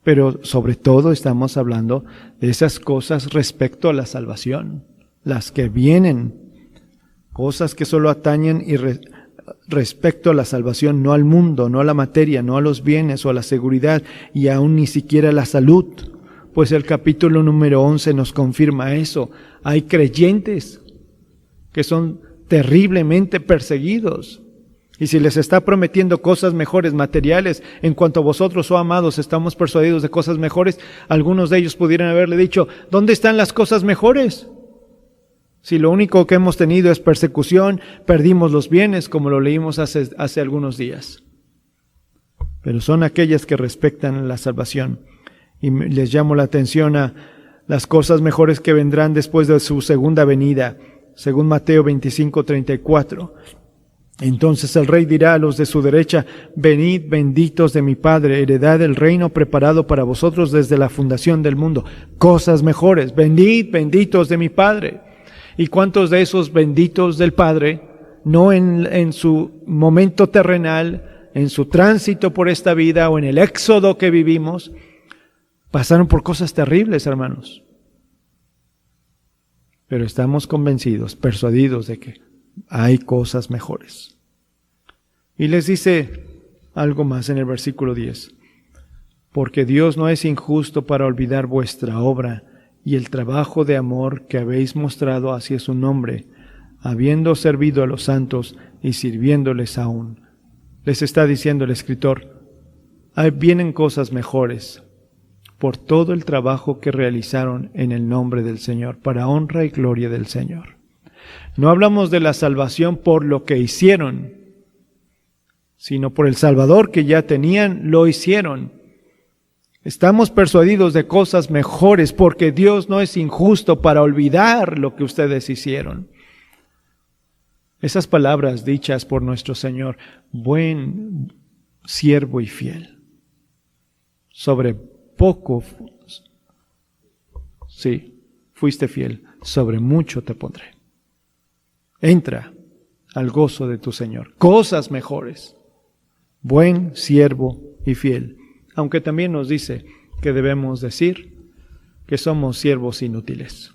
Speaker 4: Pero sobre todo estamos hablando de esas cosas respecto a la salvación, las que vienen, cosas que solo atañen y respecto a la salvación, no al mundo, no a la materia, no a los bienes o a la seguridad y aún ni siquiera a la salud. Pues el capítulo número 11 nos confirma eso. Hay creyentes que son terriblemente perseguidos. Y si les está prometiendo cosas mejores, materiales, en cuanto a vosotros, oh amados, estamos persuadidos de cosas mejores, algunos de ellos pudieran haberle dicho, ¿dónde están las cosas mejores? Si lo único que hemos tenido es persecución, perdimos los bienes, como lo leímos hace algunos días. Pero son aquellas que respectan la salvación. Y les llamo la atención a las cosas mejores que vendrán después de su segunda venida, según Mateo 25:34. Entonces el rey dirá a los de su derecha, venid benditos de mi Padre, heredad del reino preparado para vosotros desde la fundación del mundo. Cosas mejores, venid benditos de mi Padre. ¿Y cuántos de esos benditos del Padre, no en su momento terrenal, en su tránsito por esta vida o en el éxodo que vivimos, pasaron por cosas terribles, hermanos? Pero estamos convencidos, persuadidos de que hay cosas mejores. Y les dice algo más en el versículo 10. Porque Dios no es injusto para olvidar vuestra obra y el trabajo de amor que habéis mostrado hacia su nombre, habiendo servido a los santos y sirviéndoles aún. Les está diciendo el escritor, ahí vienen cosas mejores por todo el trabajo que realizaron en el nombre del Señor, para honra y gloria del Señor. No hablamos de la salvación por lo que hicieron, sino por el Salvador que ya tenían, lo hicieron. Estamos persuadidos de cosas mejores porque Dios no es injusto para olvidar lo que ustedes hicieron. Esas palabras dichas por nuestro Señor, buen siervo y fiel, sobre poco, sí, fuiste fiel, sobre mucho te pondré. Entra al gozo de tu Señor. Cosas mejores, buen siervo y fiel. Aunque también nos dice que debemos decir que somos siervos inútiles.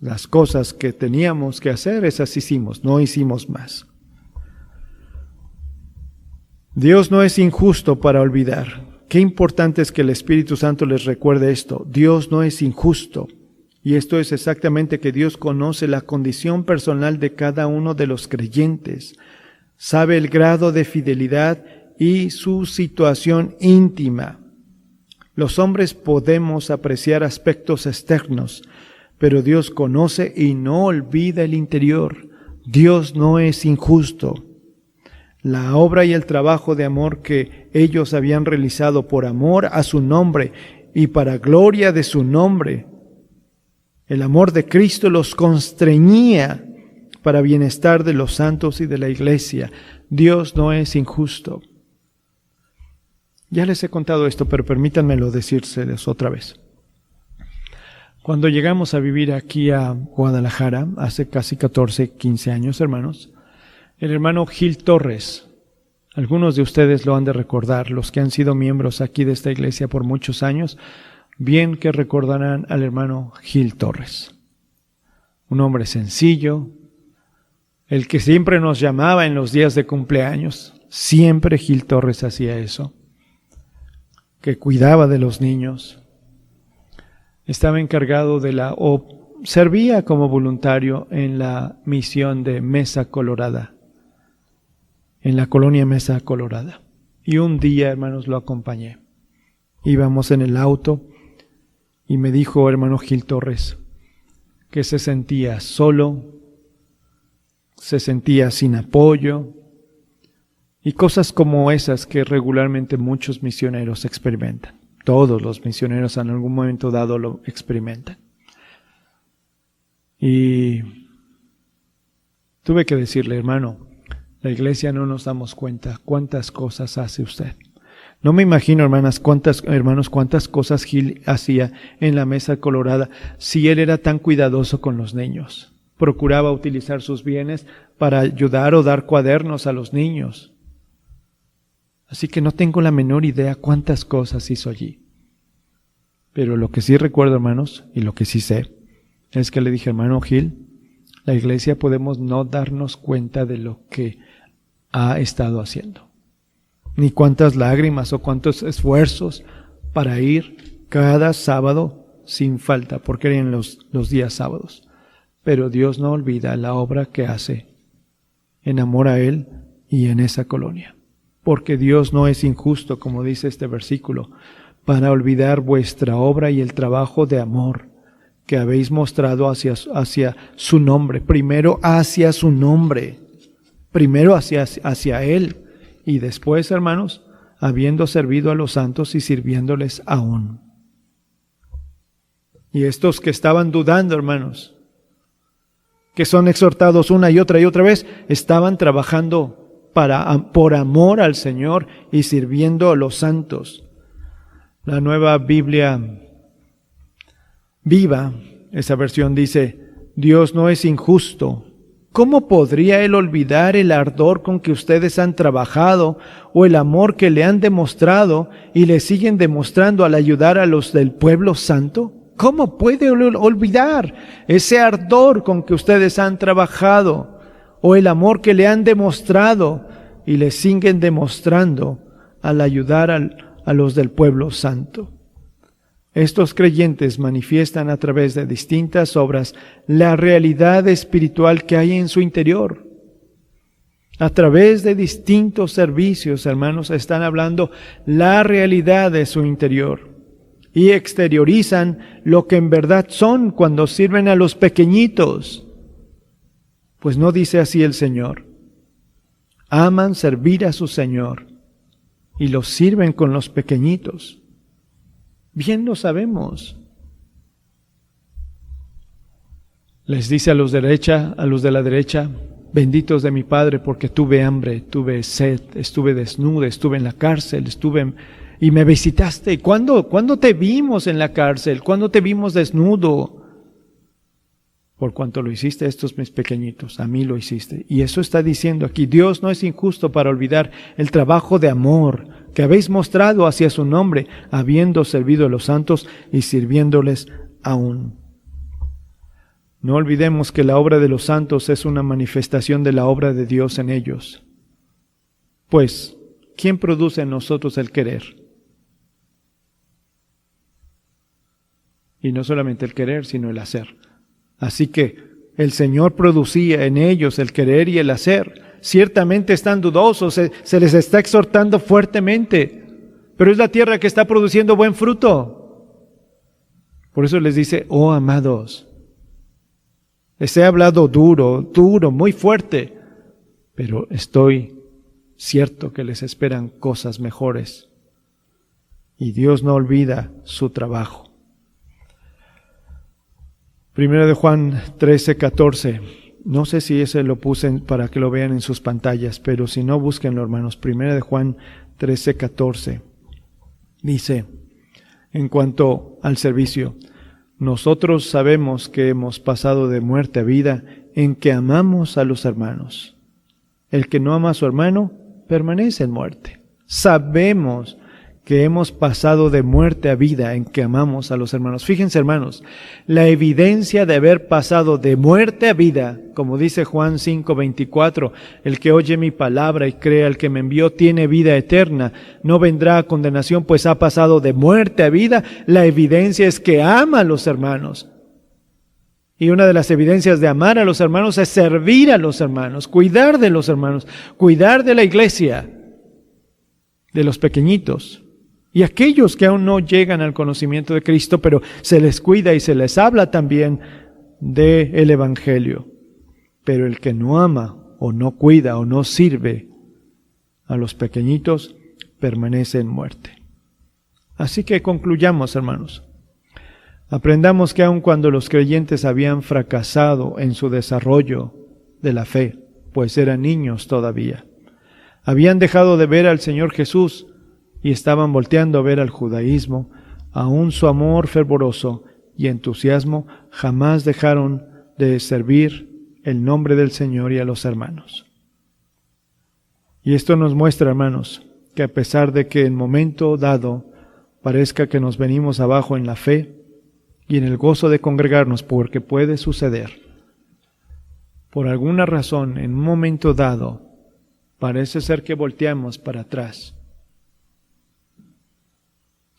Speaker 4: Las cosas que teníamos que hacer, esas hicimos, no hicimos más. Dios no es injusto para olvidar. Qué importante es que el Espíritu Santo les recuerde esto. Dios no es injusto. Y esto es exactamente que Dios conoce la condición personal de cada uno de los creyentes. Sabe el grado de fidelidad y su situación íntima. Los hombres podemos apreciar aspectos externos, pero Dios conoce y no olvida el interior. Dios no es injusto. La obra y el trabajo de amor que ellos habían realizado por amor a su nombre y para gloria de su nombre, el amor de Cristo los constreñía para bienestar de los santos y de la iglesia. Dios no es injusto. Ya les he contado esto, pero permítanmelo decírseles otra vez. Cuando llegamos a vivir aquí a Guadalajara, hace casi 14, 15 años, hermanos, el hermano Gil Torres, algunos de ustedes lo han de recordar, los que han sido miembros aquí de esta iglesia por muchos años, bien que recordarán al hermano Gil Torres. Un hombre sencillo, el que siempre nos llamaba en los días de cumpleaños, siempre Gil Torres hacía eso, que cuidaba de los niños, estaba encargado servía como voluntario en la misión de Mesa Colorada, en la colonia Mesa Colorada. Y un día, hermanos, lo acompañé. Íbamos en el auto y me dijo, hermano Gil Torres, que se sentía solo, se sentía sin apoyo y cosas como esas que regularmente muchos misioneros experimentan. Todos los misioneros en algún momento dado lo experimentan. Y tuve que decirle, hermano, la iglesia no nos damos cuenta cuántas cosas hace usted. No me imagino, hermanos, cuántas cosas Gil hacía en la Mesa Colorada si él era tan cuidadoso con los niños. Procuraba utilizar sus bienes para ayudar o dar cuadernos a los niños. Así que no tengo la menor idea cuántas cosas hizo allí. Pero lo que sí recuerdo, hermanos, y lo que sí sé, es que le dije, hermano Gil, la iglesia podemos no darnos cuenta de lo que ha estado haciendo, ni cuántas lágrimas o cuántos esfuerzos para ir cada sábado sin falta, porque eran los días sábados. Pero Dios no olvida la obra que hace en amor a Él y en esa colonia, porque Dios no es injusto, como dice este versículo, para olvidar vuestra obra y el trabajo de amor que habéis mostrado hacia su nombre, primero hacia su nombre, primero hacia Él, y después, hermanos, habiendo servido a los santos y sirviéndoles aún. Y estos que estaban dudando, hermanos, que son exhortados una y otra vez, estaban trabajando por amor al Señor y sirviendo a los santos. La Nueva Biblia Viva, esa versión dice, Dios no es injusto. ¿Cómo podría Él olvidar el ardor con que ustedes han trabajado o el amor que le han demostrado y le siguen demostrando al ayudar a los del pueblo santo? ¿Cómo puede olvidar ese ardor con que ustedes han trabajado o el amor que le han demostrado y le siguen demostrando al ayudar a los del pueblo santo? Estos creyentes manifiestan a través de distintas obras la realidad espiritual que hay en su interior. A través de distintos servicios, hermanos, están hablando la realidad de su interior y exteriorizan lo que en verdad son cuando sirven a los pequeñitos. Pues no dice así el Señor. Aman servir a su Señor y los sirven con los pequeñitos. Bien lo sabemos. Les dice a los de la derecha, benditos de mi Padre, porque tuve hambre, tuve sed, estuve desnuda, estuve en la cárcel, y me visitaste. ¿Cuándo te vimos en la cárcel? ¿Cuándo te vimos desnudo? Por cuanto lo hiciste a estos mis pequeñitos, a mí lo hiciste. Y eso está diciendo aquí, Dios no es injusto para olvidar el trabajo de amor que habéis mostrado hacia su nombre, habiendo servido a los santos y sirviéndoles aún. No olvidemos que la obra de los santos es una manifestación de la obra de Dios en ellos. Pues, ¿quién produce en nosotros el querer? Y no solamente el querer, sino el hacer. Así que el Señor producía en ellos el querer y el hacer. Ciertamente están dudosos, se les está exhortando fuertemente, pero es la tierra que está produciendo buen fruto. Por eso les dice, oh amados, les he hablado duro, muy fuerte, pero estoy cierto que les esperan cosas mejores. Y Dios no olvida su trabajo. 1 de Juan 13:14. No sé si ese lo puse para que lo vean en sus pantallas, pero si no, búsquenlo, hermanos. 1 de Juan 13:14. Dice, en cuanto al servicio, nosotros sabemos que hemos pasado de muerte a vida en que amamos a los hermanos. El que no ama a su hermano permanece en muerte. Sabemos que hemos pasado de muerte a vida en que amamos a los hermanos. Fíjense, hermanos, la evidencia de haber pasado de muerte a vida, como dice Juan 5:24, el que oye mi palabra y cree al que me envió tiene vida eterna, no vendrá a condenación, pues ha pasado de muerte a vida. La evidencia es que ama a los hermanos. Y una de las evidencias de amar a los hermanos es servir a los hermanos, cuidar de los hermanos, cuidar de la iglesia, de los pequeñitos. Y aquellos que aún no llegan al conocimiento de Cristo, pero se les cuida y se les habla también del Evangelio. Pero el que no ama o no cuida o no sirve a los pequeñitos, permanece en muerte. Así que concluyamos, hermanos. Aprendamos que aun cuando los creyentes habían fracasado en su desarrollo de la fe, pues eran niños todavía, habían dejado de ver al Señor Jesús y estaban volteando a ver al judaísmo, aún su amor fervoroso y entusiasmo jamás dejaron de servir el nombre del Señor y a los hermanos. Y esto nos muestra, hermanos, que a pesar de que en momento dado parezca que nos venimos abajo en la fe y en el gozo de congregarnos, porque puede suceder, por alguna razón, en un momento dado, parece ser que volteamos para atrás.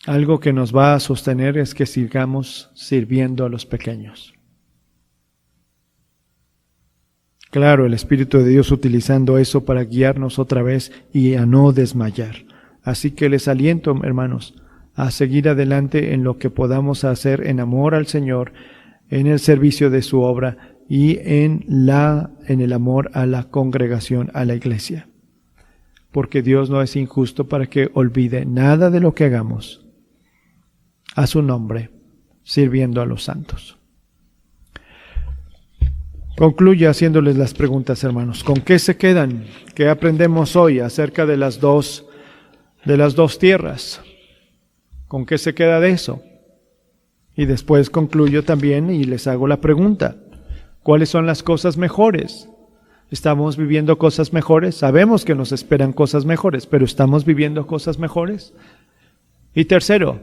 Speaker 4: Algo que nos va a sostener es que sigamos sirviendo a los pequeños. Claro, el Espíritu de Dios utilizando eso para guiarnos otra vez y a no desmayar. Así que les aliento, hermanos, a seguir adelante en lo que podamos hacer en amor al Señor, en el servicio de su obra y en el amor a la congregación, a la iglesia. Porque Dios no es injusto para que olvide nada de lo que hagamos a su nombre, sirviendo a los santos. Concluyo haciéndoles las preguntas, hermanos. ¿Con qué se quedan? ¿Qué aprendemos hoy acerca de las dos tierras? ¿Con qué se queda de eso? Y después concluyo también y les hago la pregunta: ¿cuáles son las cosas mejores? ¿Estamos viviendo cosas mejores? Sabemos que nos esperan cosas mejores, pero ¿estamos viviendo cosas mejores? Y tercero,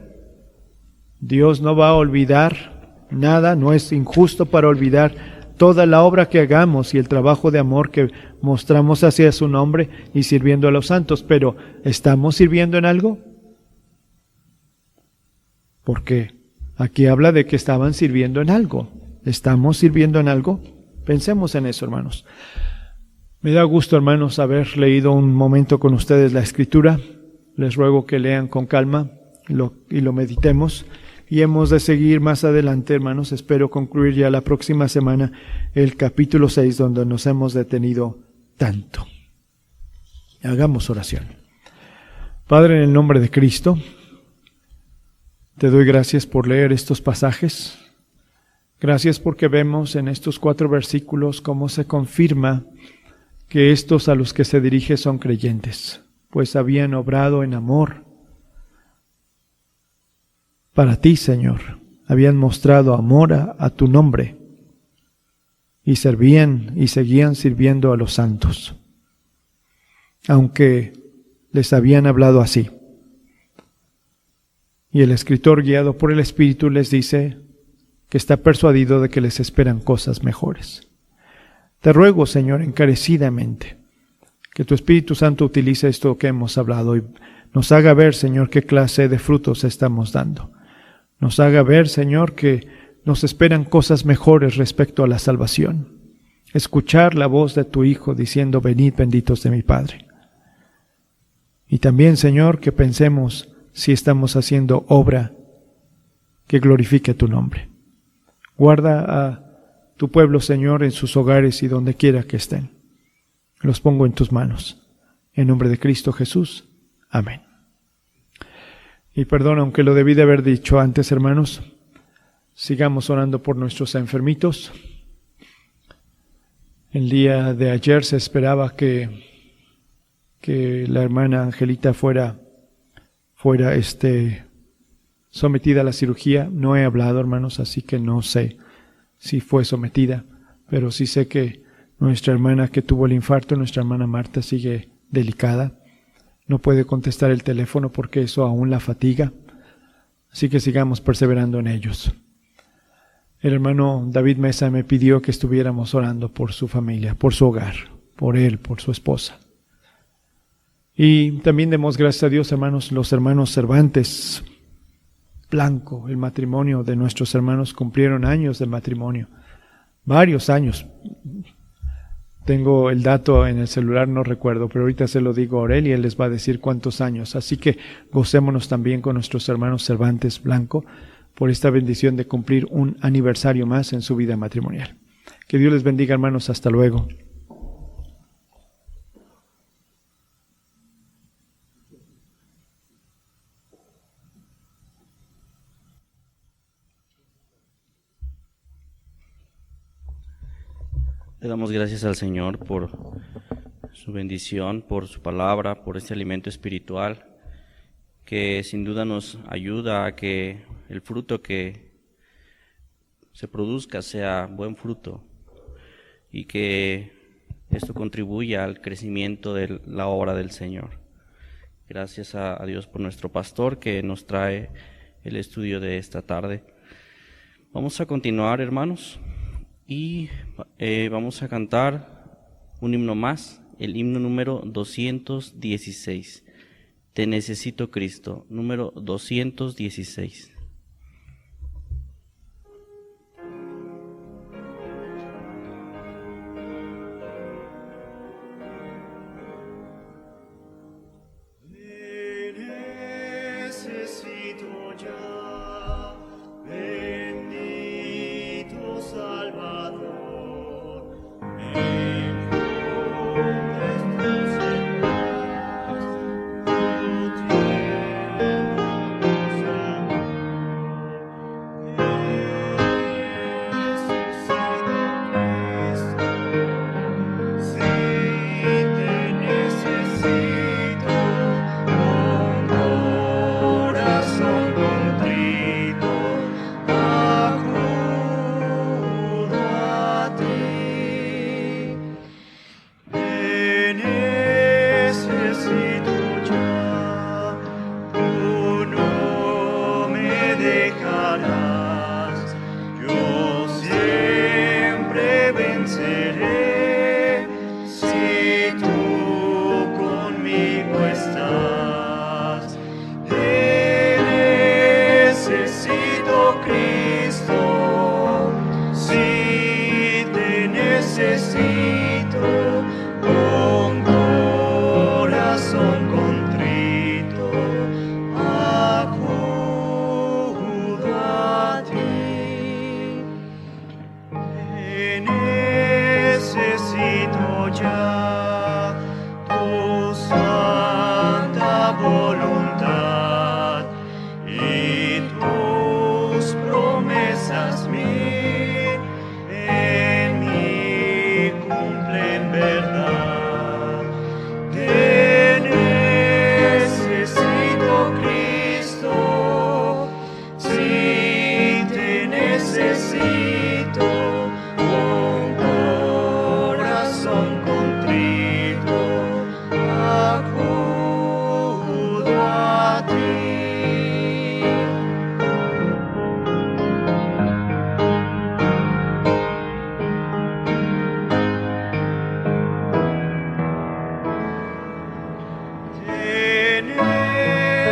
Speaker 4: Dios no va a olvidar nada, no es injusto para olvidar toda la obra que hagamos y el trabajo de amor que mostramos hacia su nombre y sirviendo a los santos, pero ¿estamos sirviendo en algo? Porque Aquí habla de que estaban sirviendo en algo. ¿Estamos sirviendo en algo? Pensemos en eso, hermanos. Me da gusto, hermanos, haber leído un momento con ustedes la Escritura. Les ruego que lean con calma y lo meditemos. Y hemos de seguir más adelante, hermanos. Espero concluir ya la próxima semana el capítulo 6, donde nos hemos detenido tanto. Hagamos oración. Padre, en el nombre de Cristo, te doy gracias por leer estos pasajes. Gracias porque vemos en estos 4 versículos cómo se confirma que estos a los que se dirige son creyentes, pues habían obrado en amor para ti, Señor. Habían mostrado amor a tu nombre y servían y seguían sirviendo a los santos, aunque les habían hablado así. Y el escritor, guiado por el Espíritu, les dice que está persuadido de que les esperan cosas mejores. Te ruego, Señor, encarecidamente, que tu Espíritu Santo utilice esto que hemos hablado y nos haga ver, Señor, qué clase de frutos estamos dando. Nos haga ver, Señor, que nos esperan cosas mejores respecto a la salvación. Escuchar la voz de tu Hijo diciendo, venid benditos de mi Padre. Y también, Señor, que pensemos si estamos haciendo obra que glorifique tu nombre. Guarda a tu pueblo, Señor, en sus hogares y donde quiera que estén. Los pongo en tus manos. En nombre de Cristo Jesús. Amén. Y perdón, aunque lo debí de haber dicho antes, hermanos, sigamos orando por nuestros enfermitos. El día de ayer se esperaba que la hermana Angelita fuera sometida a la cirugía. No he hablado, hermanos, así que no sé si fue sometida, pero sí sé que nuestra hermana que tuvo el infarto, nuestra hermana Marta, sigue delicada. No puede contestar el teléfono porque eso aún la fatiga. Así que sigamos perseverando en ellos. El hermano David Mesa me pidió que estuviéramos orando por su familia, por su hogar, por él, por su esposa. Y también demos gracias a Dios, hermanos, los hermanos Cervantes Blanco, el matrimonio de nuestros hermanos cumplieron años de matrimonio, varios años. Tengo el dato en el celular, no recuerdo, pero ahorita se lo digo a Aurelia y él les va a decir cuántos años. Así que gocémonos también con nuestros hermanos Cervantes Blanco por esta bendición de cumplir un aniversario más en su vida matrimonial. Que Dios les bendiga, hermanos. Hasta luego.
Speaker 1: Le damos gracias al Señor por su bendición, por su palabra, por este alimento espiritual que sin duda nos ayuda a que el fruto que se produzca sea buen fruto y que esto contribuya al crecimiento de la obra del Señor. Gracias a Dios por nuestro pastor que nos trae el estudio de esta tarde. Vamos a continuar, hermanos. Y vamos a cantar un himno más, el himno número 216. Te necesito, Cristo, número 216.
Speaker 3: la voluntad y tus promesas en mí cumplen verdad. Te necesito, Cristo, sí te necesito, con corazón contrito acudo a ti. Te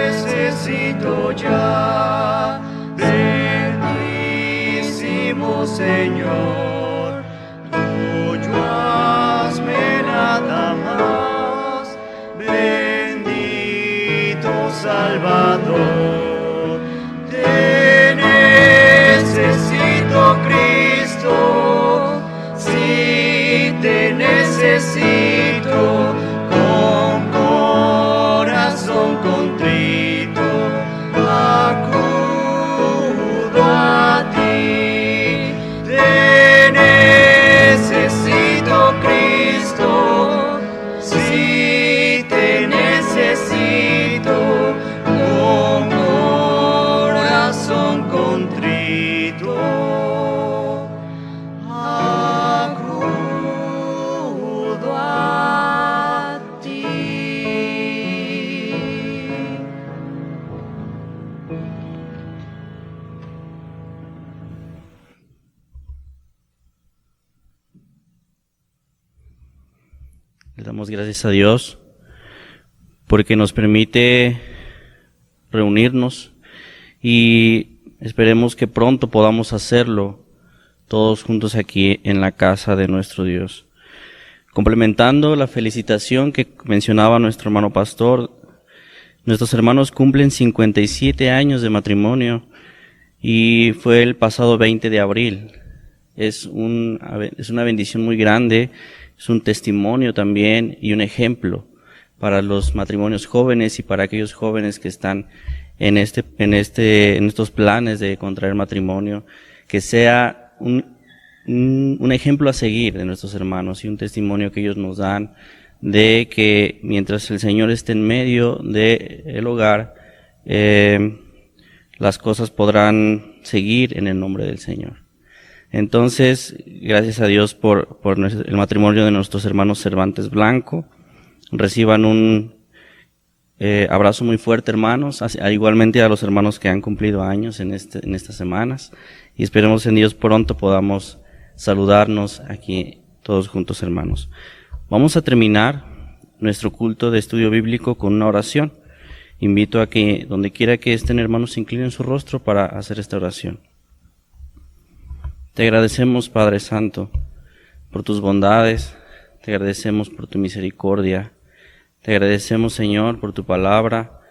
Speaker 3: necesito ya, bendísimo Señor, tuyo hazme nada más, bendito Salvador. Te necesito, Cristo, sí te necesito, con corazón contrito acudo a ti. Te necesito, Cristo, sí te necesito, con corazón contrito acudo a ti.
Speaker 1: Le damos gracias a Dios porque nos permite reunirnos y esperemos que pronto podamos hacerlo todos juntos aquí en la casa de nuestro Dios. Complementando la felicitación que mencionaba nuestro hermano pastor, nuestros hermanos cumplen 57 años de matrimonio y fue el pasado 20 de abril. Es una bendición muy grande, es un testimonio también y un ejemplo para los matrimonios jóvenes y para aquellos jóvenes que están en estos planes de contraer matrimonio, que sea un ejemplo a seguir de nuestros hermanos y un testimonio que ellos nos dan de que mientras el Señor esté en medio del hogar, las cosas podrán seguir en el nombre del Señor. Entonces, gracias a Dios por el matrimonio de nuestros hermanos Cervantes Blanco. Reciban un abrazo muy fuerte, hermanos, igualmente a los hermanos que han cumplido años en estas semanas, y esperemos en Dios pronto podamos saludarnos aquí todos juntos, hermanos. Vamos a terminar nuestro culto de estudio bíblico con una oración. Invito a que donde quiera que estén, hermanos, se inclinen su rostro para hacer esta oración. Te agradecemos, Padre Santo, por tus bondades, te agradecemos por tu misericordia, te agradecemos, Señor, por tu palabra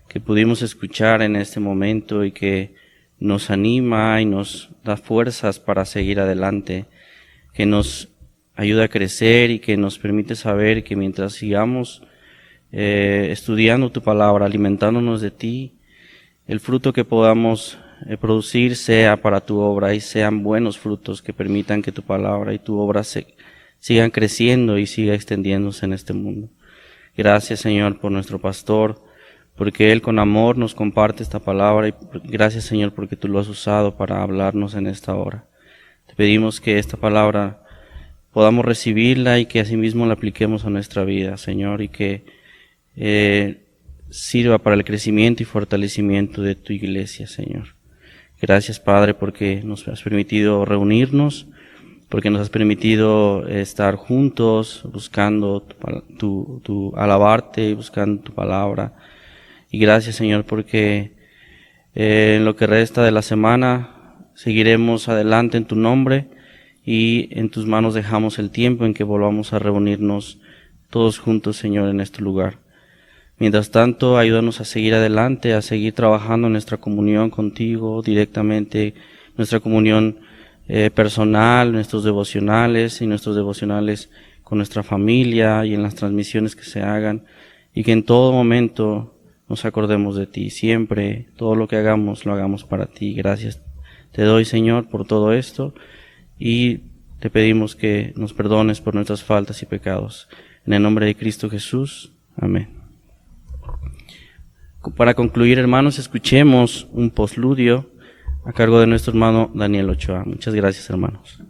Speaker 1: que pudimos escuchar en este momento y que nos anima y nos da fuerzas para seguir adelante, que nos ayuda a crecer y que nos permite saber que mientras sigamos estudiando tu palabra, alimentándonos de ti, el fruto que podamos producir sea para tu obra y sean buenos frutos que permitan que tu palabra y tu obra sigan creciendo y siga extendiéndose en este mundo. Gracias, Señor, por nuestro pastor, porque él con amor nos comparte esta palabra, y gracias, Señor, porque tú lo has usado para hablarnos en esta hora. Te pedimos que esta palabra podamos recibirla y que asimismo la apliquemos a nuestra vida, Señor, y que sirva para el crecimiento y fortalecimiento de tu iglesia, Señor. Gracias, Padre, porque nos has permitido reunirnos, porque nos has permitido estar juntos buscando tu alabarte y buscando tu palabra. Y gracias, Señor, porque en lo que resta de la semana seguiremos adelante en tu nombre y en tus manos dejamos el tiempo en que volvamos a reunirnos todos juntos, Señor, en este lugar. Mientras tanto, ayúdanos a seguir adelante, a seguir trabajando en nuestra comunión contigo directamente, nuestra comunión personal, nuestros devocionales y nuestros devocionales con nuestra familia y en las transmisiones que se hagan, y que en todo momento nos acordemos de ti siempre, todo lo que hagamos, lo hagamos para ti. Gracias te doy, Señor, por todo esto, y te pedimos que nos perdones por nuestras faltas y pecados. En el nombre de Cristo Jesús. Amén. Para concluir, hermanos, escuchemos un postludio a cargo de nuestro hermano Daniel Ochoa. Muchas gracias, hermanos.